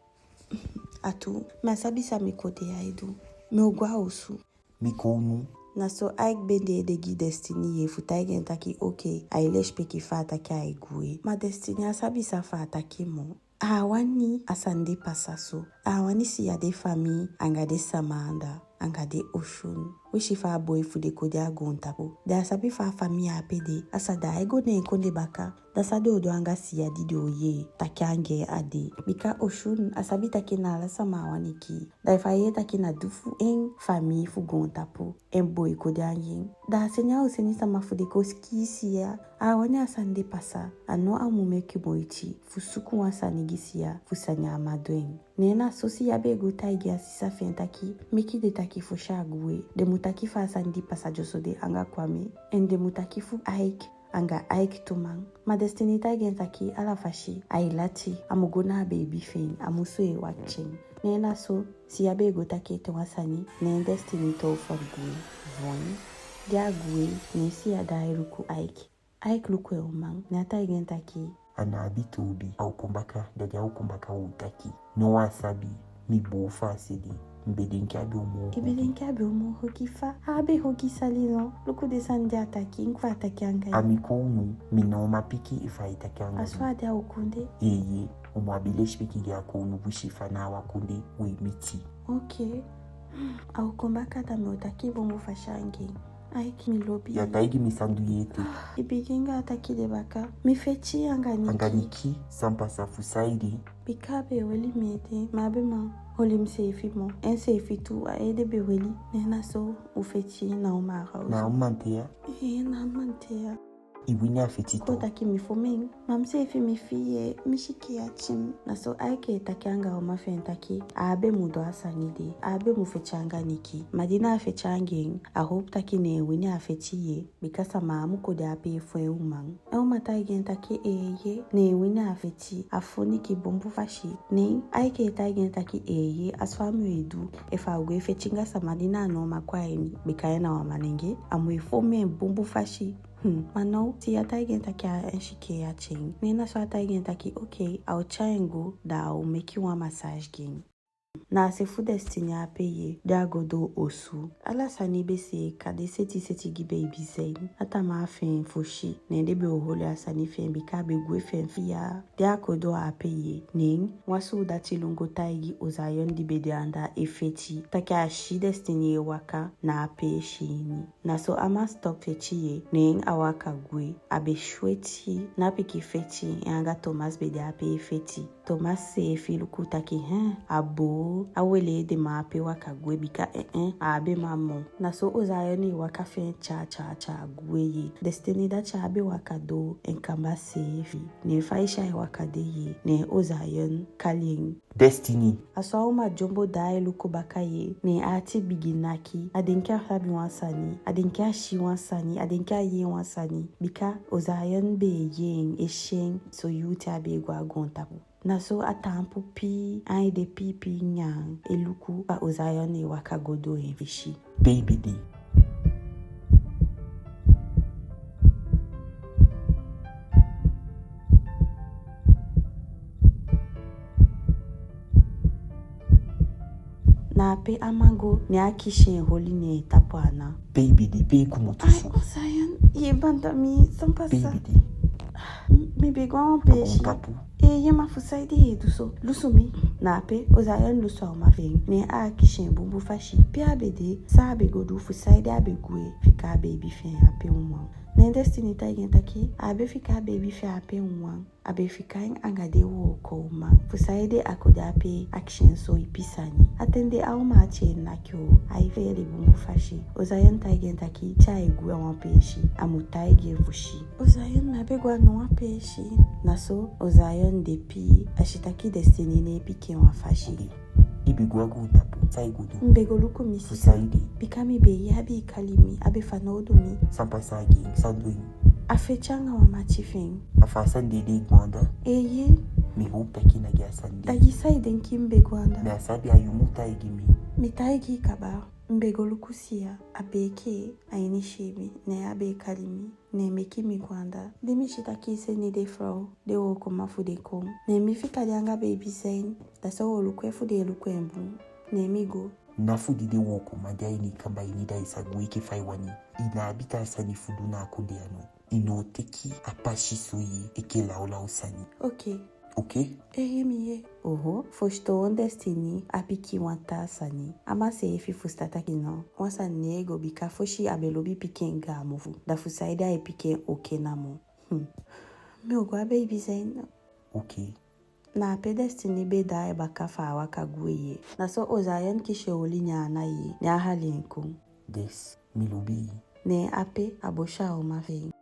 Atu. Ma sabi sa mikote ya edu. Me ogwa osu. Mikounu. Na so aik bende edegi destiny ye futaigen taki okay. Ailesh peki fa ataki aigwe. Ma destiny asabi sa fa ataki mo. Awani asande pasaso. Awani si yade fami angade samanda. Angade oshun. Wishi fa boy fude kode agontapo. Da asabi fa fami apede. Asada ego ne konde baka. Da sade odo anga si yadi de oye. Taki ange ade. Bika oshun asabi taki na ala sama awani ki. Da ifaye taki na dufu en fami fu gontapo. En boy kode ange. Da asenya oseni sama fude koski si ya. Awani asande pasa. Ano amume kiboichi. Fusuku wasanigisia. Fusanya amadwen. Nena sosi yabe go taigi asisa fentaki. Meki de taki fu shagwe. De mutaki fa asandi pasa josode anga kwame. En de mutaki fu aik. Anga aik tumang. Ma destiny taigen taki ala fashi. Ailati. Amugona baby fen. Amusue watching. Nena so si yabe go taki te wasani. Nen destiny to for gwe. Von. Dia gwe. Nesi ya dairuku aik. Aik lukwe umang. Nata igen taki. Ana abitobi au kumbaka dadi au kumbaka utaki. No wasabi mi bofa asidi. Mbedenki abi omo. Ibedenki abi omo hokifa. Abe hoki salino. Luku desandi ataki. Nkwa ataki angai. Amikounu minoma piki ifa itaki angai. Aswade au kunde. Eye. Omo abilesh piki gya kounu bushifa na wakunde we miti. Okay. Au kumbaka dame utaki bongo fashange. Aiki milobi. Ya taigi misandu yete. Ibigenga ataki de baka. Mifechi anganiki. Anganiki sampasa fusaidi. Bikabe weli mede. Mabe ma. Holi msefi mo. En sefi tu a ede be weli. Nena so ufechi na umara usu. Na umantea. Na umantea. Iwini afetito. Kota ki mifomeng. Mamsefi mifiye. Mishiki ya chim. Na so aike takianga omafentaki. Abe mudo asanide. Abe mufechanga niki. Madina afechangeng. A hope taki ne wini afechiye. Bikasa maamu kode ape fwe umang. Eumata igen taki eye. Ne wini afechi. Afoni ki bombu fashi. Ne aike taigen taki eye. Aswamu edu. Efa ugwe fechinga sa madina no makwaini. Bikaena wa manenge. Amwe fome bombu fashi. Mano, si ataigen taki a enshike ya ching. Nena so ataigen taki okay. Au chayengu da au make you a massage game. Na se fu destiny a peye da godo osu. Ala sani be se kade seti gibe ibizen. Ata ma fen foshi. Nende be ohole asani fen bika be gwe fen fiya. Da kodo a peye. Ning wasu dati lungo taigi ozayon di bede anda efeti. Take a shi destiny e waka na ape shini. Na so ama stop fechi ye. Ning awaka gwe. Abe shweti na piki feti. Yanga Thomas bede ape efeti. Thomas se filuku taki abo. Awele de ma ape waka gwe bika abe mamon. Na so ozayon e waka fen cha gwe ye. Destiny da cha abe waka do enkamba sefi. Ne faisha e waka de ye. Ne ozayon kaling. Destiny. Aswa uma jombo dae luko baka ye. Ne ati biginaki. Adenkia habi wansani. Adenkia shi wansani. Adenkia ye wansani. Bika ozayon be yeng eshen so yuti abe gwa gontabu. Na so atampu pi ai de pipi nyang eluku pa ozayon e waka godo e vishi. Baby D. Na ape amango ne akishen holi ne tapuana. Baby D, be kumotusu. Ai ozayon ye bandami sampasa. Baby D. Mi begwa ampeshi. Ye mafusaide ye duso. Lusumi. Na ape ozayon luso au mafeng. Ne akishen bumbu fashi. Pi abede sa abe godu fusaide abe gwe. Fika abe bifen ape umwang. Ne destiny ta gen taki abe fika abe bifen ape umwang. Abe fika yung angade wo ko uma. Fusaide akode ape action so ipisani. Atende au mache na kyo. Aife de bumbu fashi. Ozayon ta gen taki cha egwe wampeshi. Amuta ege fushi. Ozayon mabe gwa no wampeshi. Naso ozayon depi ashitaki destiny ne pike wafashi. Ibigwa utapu saigudu. Mbegoluku misi. Fusaide. Bikami be yabi kalimi abe fanodumi. Sampasagi sandwing. Afechanga wa machifeng. Afasan dede gwanda. Eye. Mi hope kina gya sandi. Dagisa idenki mbegwanda. Me asabi ayumuta egimi. Mitaigi kaba. Mbegolukusia abeke ainishimi ne abe kalimi ne meki migwanda demi shitaki se ni de fro de wo koma fude kom ne mi fika janga baby sein da so lukwe fude lukwembu ne migo na fudi de wo koma dia ini kamba ini da isagwe ke faiwani ina abita sani fudu na akudiano ino teki apashi soye eke laola usani. Okay? Miye. Oho, fosto destiny apiki wanta sani. Ama se efi fustata kino. Wansa nego bika foshi abelobi pikenga amuvu. Da fusaida epike oke namo. Mi ogwa baby zain. Okay. Na ape destiny be da e baka fa waka gweye. Na so ozayon kishe oli nyana ye. Ne ahali nkum. Des, milubi. Ne ape abosha o mafei.